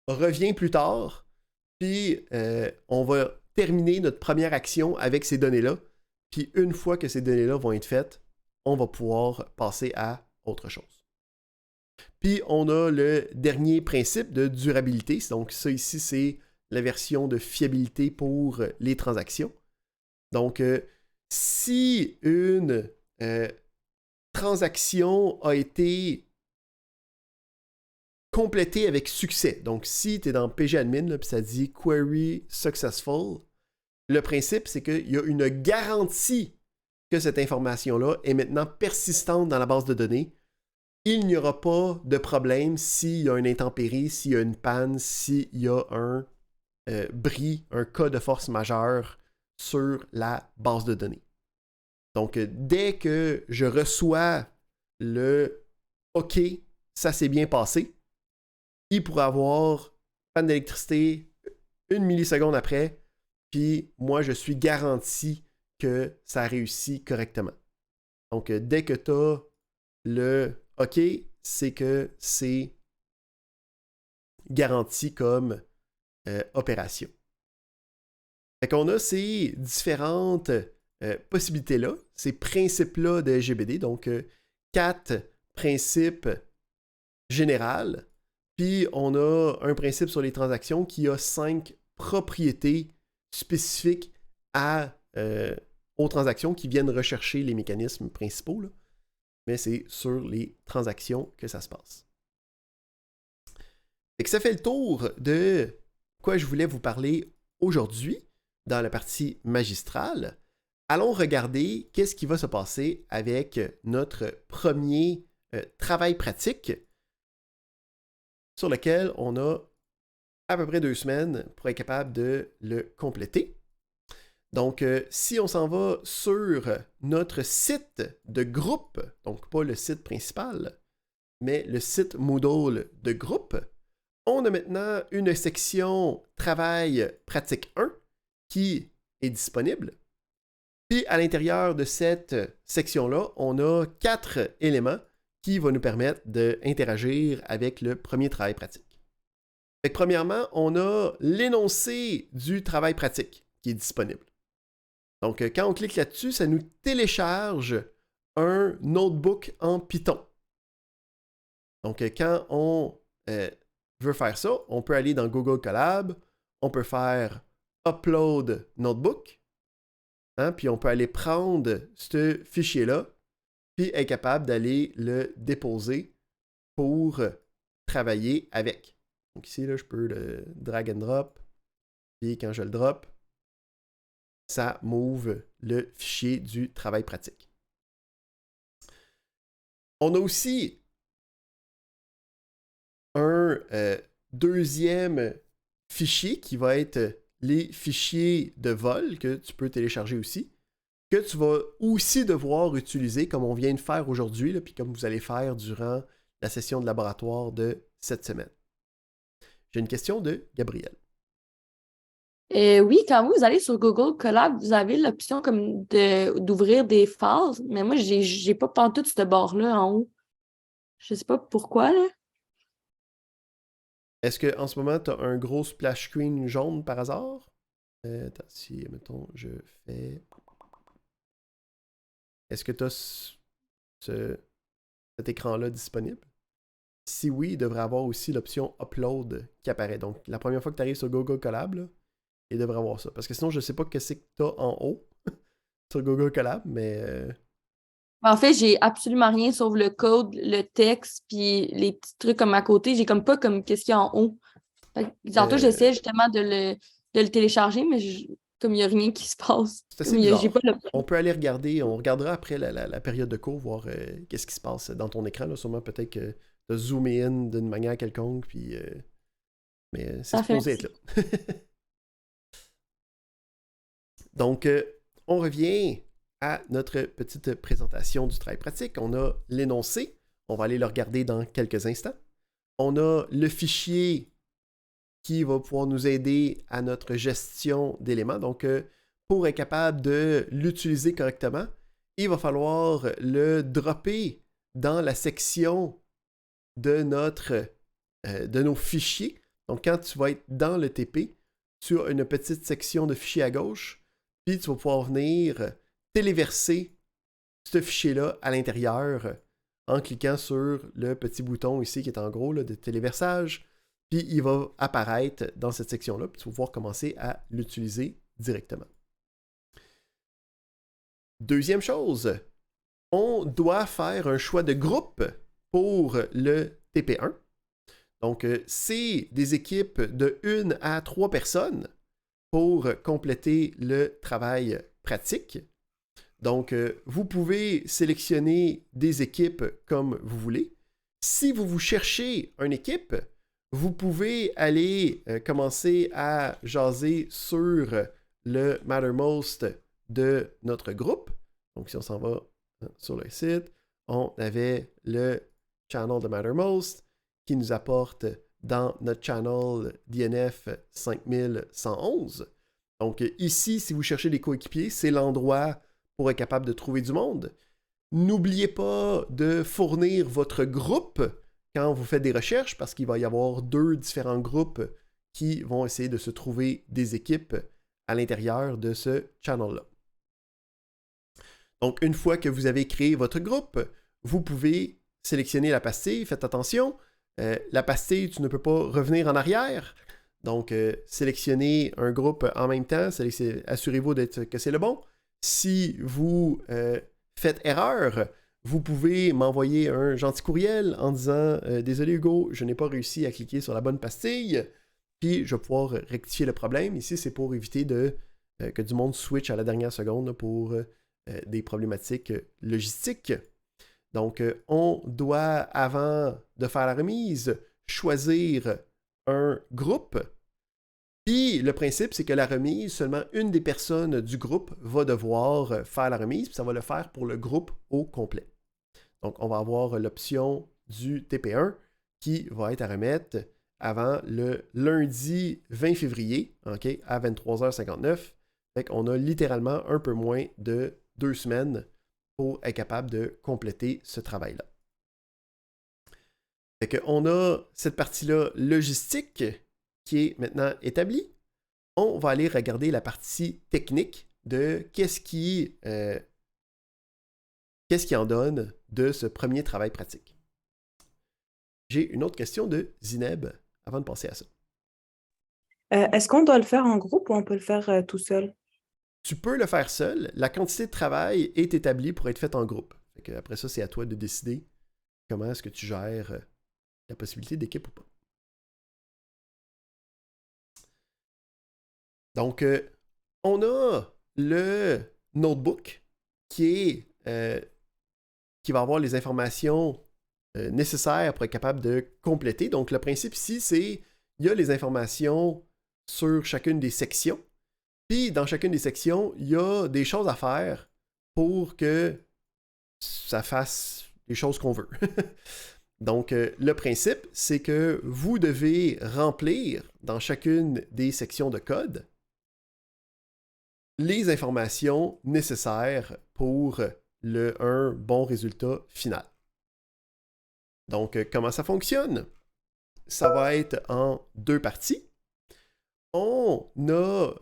Reviens plus tard, puis on va terminer notre première action avec ces données-là. Puis une fois que ces données-là vont être faites, on va pouvoir passer à autre chose. » Puis on a le dernier principe de durabilité. Donc ça ici, c'est la version de fiabilité pour les transactions. Donc si une transaction a été complétée avec succès, donc si tu es dans PGAdmin, puis ça dit Query Successful, le principe, c'est qu'il y a une garantie que cette information-là est maintenant persistante dans la base de données. Il n'y aura pas de problème s'il y a une intempérie, s'il y a une panne, s'il y a un bris, un cas de force majeure sur la base de données. Donc, dès que je reçois le « OK, ça s'est bien passé », il pourrait avoir panne d'électricité 1 milliseconde après, puis moi, je suis garanti que ça a réussi correctement. Donc, dès que tu as le OK, c'est que c'est garanti comme opération. Fait qu'on a ces différentes possibilités-là, ces principes-là de GBD, donc 4 principes généraux, puis on a un principe sur les transactions qui a 5 propriétés spécifiques aux transactions qui viennent rechercher les mécanismes principaux, là. Mais c'est sur les transactions que ça se passe. Et que ça fait le tour de quoi je voulais vous parler aujourd'hui dans la partie magistrale. Allons regarder qu'est-ce qui va se passer avec notre premier travail pratique sur lequel on a à peu près 2 semaines pour être capable de le compléter. Donc, si on s'en va sur notre site de groupe, donc pas le site principal, mais le site Moodle de groupe, on a maintenant une section Travail pratique 1 qui est disponible. Puis à l'intérieur de cette section-là, on a 4 éléments qui vont nous permettre d'interagir avec le premier travail pratique. Fait que premièrement, on a l'énoncé du travail pratique qui est disponible. Donc, quand on clique là-dessus, ça nous télécharge un notebook en Python. Donc, quand on veut faire ça, on peut aller dans Google Colab, on peut faire Upload Notebook, hein, puis on peut aller prendre ce fichier-là, puis être capable d'aller le déposer pour travailler avec. Donc ici, là, je peux le drag and drop, puis quand je le drop, ça move le fichier du travail pratique. On a aussi un deuxième fichier qui va être les fichiers de vol que tu peux télécharger aussi, que tu vas aussi devoir utiliser comme on vient de faire aujourd'hui, puis comme vous allez faire durant la session de laboratoire de cette semaine. J'ai une question de Gabriel. Oui, quand vous allez sur Google Colab, vous avez l'option comme d'ouvrir des files, mais moi, j'ai pas pantoute ce bord-là en haut. Je sais pas pourquoi, là. Est-ce qu'en ce moment, tu as un gros splash screen jaune par hasard? Attends, si, mettons, je fais... Est-ce que tu as cet écran-là disponible? Si oui, il devrait avoir aussi l'option Upload qui apparaît. Donc, la première fois que tu arrives sur Google Colab, là, il devrait avoir ça. Parce que sinon, je ne sais pas ce que tu as en haut sur Google Colab, mais... En fait, j'ai absolument rien sauf le code, le texte, puis les petits trucs comme à côté. J'ai comme pas comme qu'est-ce qu'il y a en haut. Tantôt, j'essaie justement de le télécharger, mais comme il n'y a rien qui se passe. C'est assez bizarre. J'ai pas On peut aller regarder, on regardera après la période de cours, voir qu'est-ce qui se passe dans ton écran. Là. Sûrement peut-être que tu as zoomé in d'une manière quelconque, puis... mais c'est supposé être là. Donc, on revient à notre petite présentation du travail pratique. On a l'énoncé. On va aller le regarder dans quelques instants. On a le fichier qui va pouvoir nous aider à notre gestion d'éléments. Donc, pour être capable de l'utiliser correctement, il va falloir le dropper dans la section de nos fichiers. Donc, quand tu vas être dans le TP, tu as une petite section de fichiers à gauche, puis tu vas pouvoir venir téléverser ce fichier-là à l'intérieur en cliquant sur le petit bouton ici qui est en gros là, de téléversage. Puis il va apparaître dans cette section-là, puis tu vas pouvoir commencer à l'utiliser directement. Deuxième chose, on doit faire un choix de groupe pour le TP1. Donc, c'est des équipes de 1 à 3 personnes pour compléter le travail pratique. Donc, vous pouvez sélectionner des équipes comme vous voulez. Si vous cherchez une équipe, vous pouvez aller commencer à jaser sur le Mattermost de notre groupe. Donc, si on s'en va sur le site, on avait le channel de Mattermost qui nous apporte dans notre channel DNF 5111. Donc, ici, si vous cherchez des coéquipiers, c'est l'endroit pour être capable de trouver du monde. N'oubliez pas de fournir votre groupe quand vous faites des recherches, parce qu'il va y avoir 2 différents groupes qui vont essayer de se trouver des équipes à l'intérieur de ce channel-là. Donc, une fois que vous avez créé votre groupe, vous pouvez sélectionner la pastille. Faites attention, la pastille, tu ne peux pas revenir en arrière. Donc, sélectionnez un groupe en même temps. Assurez-vous que c'est le bon. Si vous faites erreur, vous pouvez m'envoyer un gentil courriel en disant « Désolé Hugo, je n'ai pas réussi à cliquer sur la bonne pastille. » Puis je vais pouvoir rectifier le problème. Ici, c'est pour éviter que du monde switch à la dernière seconde pour des problématiques logistiques. Donc, on doit, avant de faire la remise, choisir un groupe. Puis, le principe, c'est que la remise, seulement une des personnes du groupe va devoir faire la remise, puis ça va le faire pour le groupe au complet. Donc, on va avoir l'option du TP1 qui va être à remettre avant le lundi 20 février, okay, à 23h59. Fait qu'on a littéralement un peu moins de 2 semaines pour être capable de compléter ce travail-là. Fait qu'on a cette partie-là logistique qui est maintenant établie. On va aller regarder la partie technique de qu'est-ce qui en donne de ce premier travail pratique. J'ai une autre question de Zineb avant de passer à ça. Est-ce qu'on doit le faire en groupe ou on peut le faire tout seul? Tu peux le faire seul. La quantité de travail est établie pour être faite en groupe. Fait que après ça, c'est à toi de décider comment est-ce que tu gères la possibilité d'équipe ou pas. Donc, on a le notebook qui va avoir les informations nécessaires pour être capable de compléter. Donc, le principe ici, c'est il y a les informations sur chacune des sections. Puis, dans chacune des sections, il y a des choses à faire pour que ça fasse les choses qu'on veut. Donc, le principe, c'est que vous devez remplir dans chacune des sections de code les informations nécessaires pour un bon résultat final. Donc, comment ça fonctionne? Ça va être en 2 parties. On a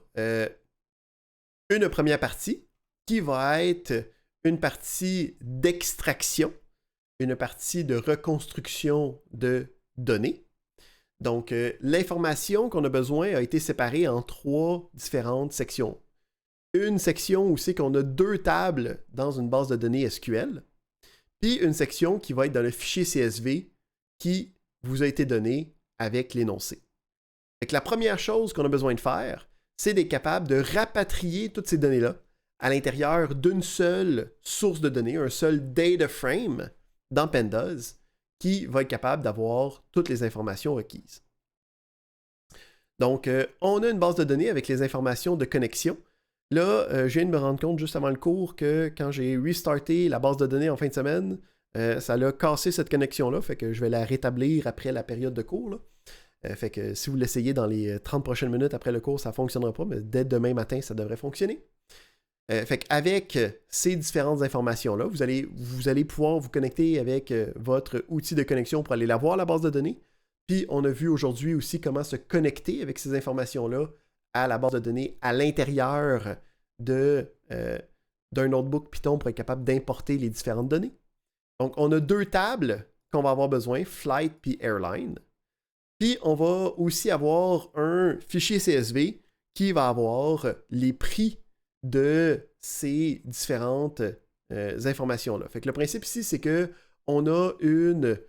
une première partie qui va être une partie d'extraction, une partie de reconstruction de données. Donc, l'information qu'on a besoin a été séparée en 3 différentes sections. Une section où c'est qu'on a 2 tables dans une base de données SQL, puis une section qui va être dans le fichier CSV qui vous a été donné avec l'énoncé. Fait que la première chose qu'on a besoin de faire, c'est d'être capable de rapatrier toutes ces données-là à l'intérieur d'une seule source de données, un seul data frame dans Pandas qui va être capable d'avoir toutes les informations requises. Donc, on a une base de données avec les informations de connexion. Là, je viens de me rendre compte juste avant le cours que quand j'ai restarté la base de données en fin de semaine, ça a cassé cette connexion-là, fait que je vais la rétablir après la période de cours, là. Fait que si vous l'essayez dans les 30 prochaines minutes après le cours, ça ne fonctionnera pas, mais dès demain matin, ça devrait fonctionner. Fait qu'avec ces différentes informations-là, vous allez pouvoir vous connecter avec votre outil de connexion pour aller la voir, la base de données. Puis on a vu aujourd'hui aussi comment se connecter avec ces informations-là à la base de données à l'intérieur d'un notebook Python pour être capable d'importer les différentes données. Donc, on a 2 tables qu'on va avoir besoin, Flight puis Airline. Puis, on va aussi avoir un fichier CSV qui va avoir les prix de ces différentes informations-là. Fait que le principe ici, c'est qu'on a une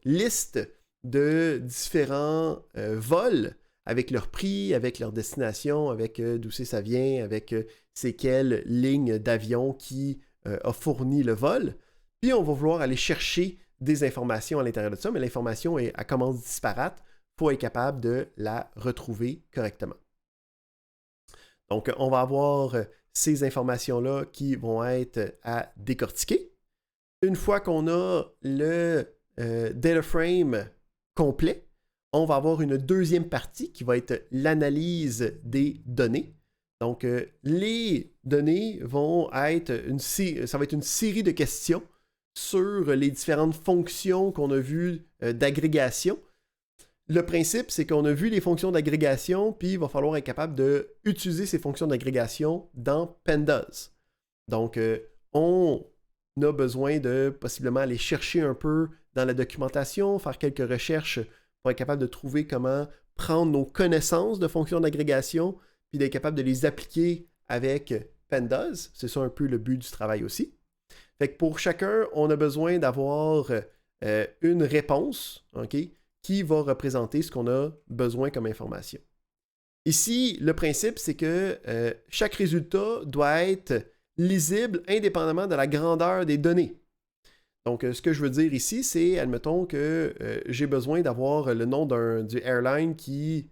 liste de différents vols avec leur prix, avec leur destination, avec d'où ça vient, avec c'est quelle ligne d'avion qui a fourni le vol. Puis on va vouloir aller chercher des informations à l'intérieur de ça, mais l'information, elle commence disparate pour être capable de la retrouver correctement. Donc, on va avoir ces informations-là qui vont être à décortiquer. Une fois qu'on a le data frame complet, on va avoir une deuxième partie qui va être l'analyse des données. Donc, les données vont être ça va être une série de questions sur les différentes fonctions qu'on a vues d'agrégation. Le principe, c'est qu'on a vu les fonctions d'agrégation, puis il va falloir être capable d'utiliser ces fonctions d'agrégation dans Pandas. Donc, on a besoin de possiblement aller chercher un peu dans la documentation, faire quelques recherches pour être capable de trouver comment prendre nos connaissances de fonctions d'agrégation, puis d'être capable de les appliquer avec Pandas. C'est ça un peu le but du travail aussi. Fait que pour chacun, on a besoin d'avoir une réponse, OK, qui va représenter ce qu'on a besoin comme information. Ici, le principe, c'est que chaque résultat doit être lisible indépendamment de la grandeur des données. Donc, ce que je veux dire ici, c'est, admettons que j'ai besoin d'avoir le nom du airline qui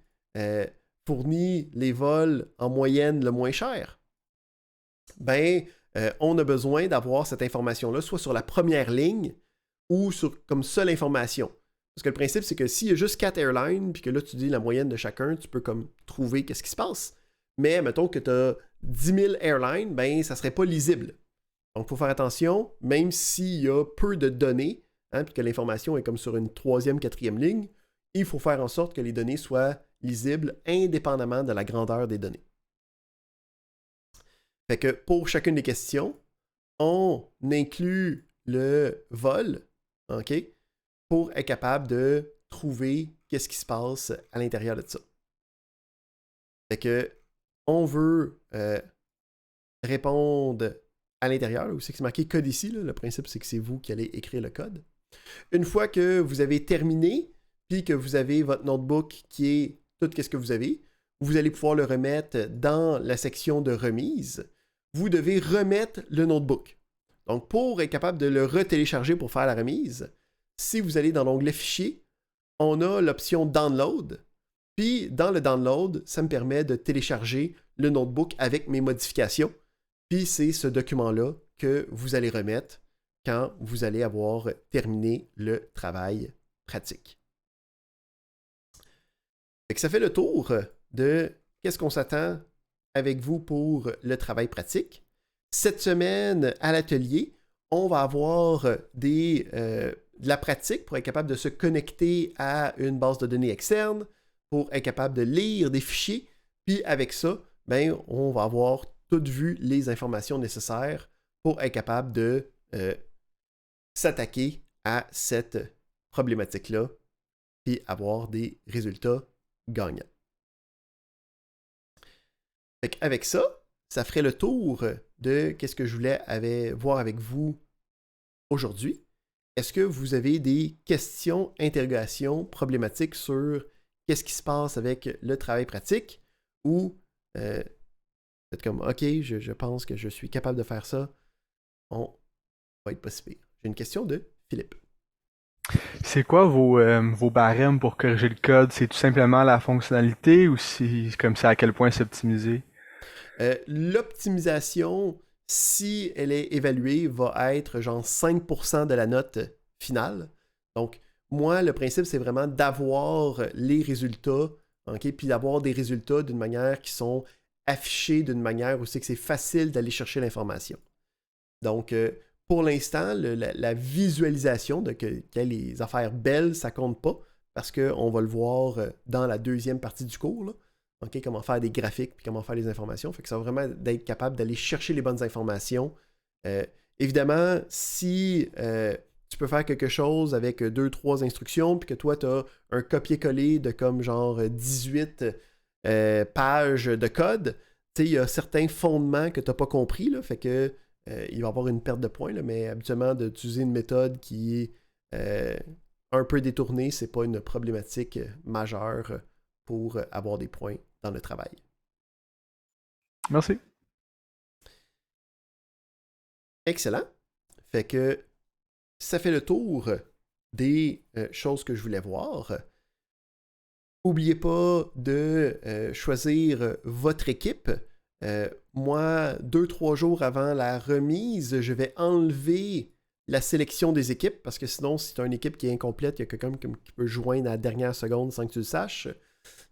fournit les vols en moyenne le moins cher. Ben, on a besoin d'avoir cette information-là, soit sur la première ligne ou comme seule information. Parce que le principe, c'est que s'il y a juste 4 airlines, puis que là, tu dis la moyenne de chacun, tu peux comme trouver qu'est-ce qui se passe. mais mettons que tu as 10 000 airlines, ben ça ne serait pas lisible. Donc, il faut faire attention, même s'il y a peu de données, puis que l'information est comme sur une 3e, 4e ligne, il faut faire en sorte que les données soient lisibles indépendamment de la grandeur des données. Fait que pour chacune des questions, on inclut le vol, OK, pour être capable de trouver qu'est-ce qui se passe à l'intérieur de ça. Fait que on veut répondre à l'intérieur, où c'est que c'est marqué code ici. Là. Le principe, c'est que c'est vous qui allez écrire le code. Une fois que vous avez terminé, puis que vous avez votre notebook qui est tout ce que vous avez, vous allez pouvoir le remettre dans la section de remise. Vous devez remettre le notebook. Donc, pour être capable de le retélécharger pour faire la remise, si vous allez dans l'onglet Fichier, on a l'option Download. Puis, dans le Download, ça me permet de télécharger le notebook avec mes modifications. Puis, c'est ce document-là que vous allez remettre quand vous allez avoir terminé le travail pratique. Fait que ça fait le tour de qu'est-ce qu'on s'attend avec vous pour le travail pratique. Cette semaine, à l'atelier, on va avoir de la pratique pour être capable de se connecter à une base de données externe, pour être capable de lire des fichiers. Puis avec ça, ben, on va avoir toutes vu les informations nécessaires pour être capable de s'attaquer à cette problématique-là et avoir des résultats gagnants. Avec ça, ça ferait le tour de qu'est-ce que je voulais voir avec vous aujourd'hui. Est-ce que vous avez des questions, interrogations, problématiques sur qu'est-ce qui se passe avec le travail pratique ou peut-être comme OK, je pense que je suis capable de faire ça, on va être pas si pire. J'ai une question de Philippe. C'est quoi vos barèmes pour corriger le code? C'est tout simplement la fonctionnalité ou c'est comme ça à quel point c'est optimisé? L'optimisation, si elle est évaluée, va être genre 5% de la note finale. Donc, moi, le principe, c'est vraiment d'avoir les résultats, okay, puis d'avoir des résultats d'une manière qui sont affichés d'une manière où c'est que c'est facile d'aller chercher l'information. Donc, pour l'instant, la visualisation de que les affaires belles, ça compte pas, parce qu'on va le voir dans la deuxième partie du cours, là. Okay, comment faire des graphiques, puis comment faire les informations. Fait que ça va vraiment d'être capable d'aller chercher les bonnes informations. Évidemment, si tu peux faire quelque chose avec 2-3 instructions, puis que toi, tu as un copier-coller de comme genre 18 pages de code, tu sais, il y a certains fondements que tu n'as pas compris, là, fait que il va y avoir une perte de points, là, mais habituellement, d'utiliser une méthode qui est un peu détournée, c'est pas une problématique majeure pour avoir des points dans le travail. Merci. Excellent. Fait que ça fait le tour des choses que je voulais voir. N'oubliez pas de choisir votre équipe. Moi, 2-3 jours avant la remise, je vais enlever la sélection des équipes parce que sinon, si tu as une équipe qui est incomplète, il y a quelqu'un qui peut joindre à la dernière seconde sans que tu le saches.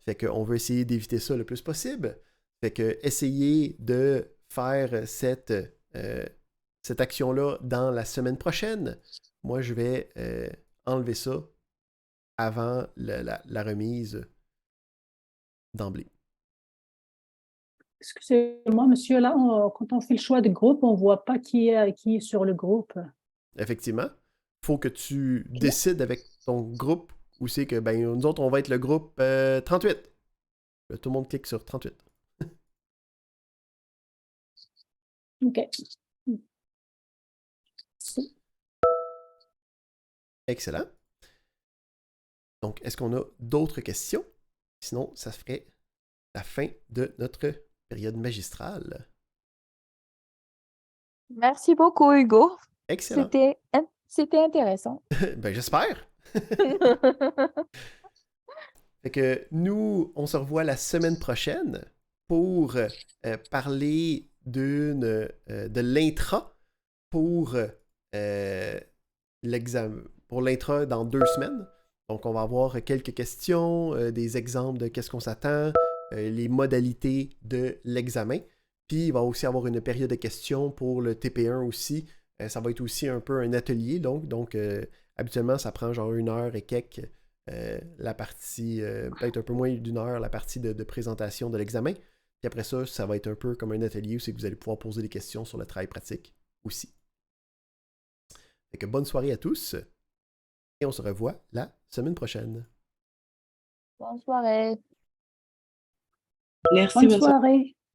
Fait qu'on veut essayer d'éviter ça le plus possible. Fait que essayez de faire cette action-là dans la semaine prochaine. Moi, je vais enlever ça avant la remise d'emblée. Excusez-moi, monsieur, là, quand on fait le choix de groupe, on ne voit pas qui est sur le groupe. Effectivement. Il faut que tu décides avec ton groupe où c'est que, ben, nous autres, on va être le groupe 38. Là, tout le monde clique sur 38. OK. Excellent. Donc, est-ce qu'on a d'autres questions? Sinon, ça ferait la fin de notre période magistrale. Merci beaucoup, Hugo. Excellent. C'était intéressant. Ben, j'espère. Fait que nous, on se revoit la semaine prochaine pour parler de l'intra pour l'examen. Pour l'intra dans 2 semaines. Donc, on va avoir quelques questions, des exemples de qu'est-ce qu'on s'attend, les modalités de l'examen. Puis il va aussi avoir une période de questions pour le TP1 aussi. Ça va être aussi un peu un atelier, donc habituellement, ça prend genre 1 heure et quelques la partie, peut-être un peu moins d'1 heure, la partie de présentation de l'examen. Puis après ça, ça va être un peu comme un atelier où c'est que vous allez pouvoir poser des questions sur le travail pratique aussi. Fait que bonne soirée à tous et on se revoit la semaine prochaine. Bonne soirée. Merci, Bonne bonne soirée. soirée.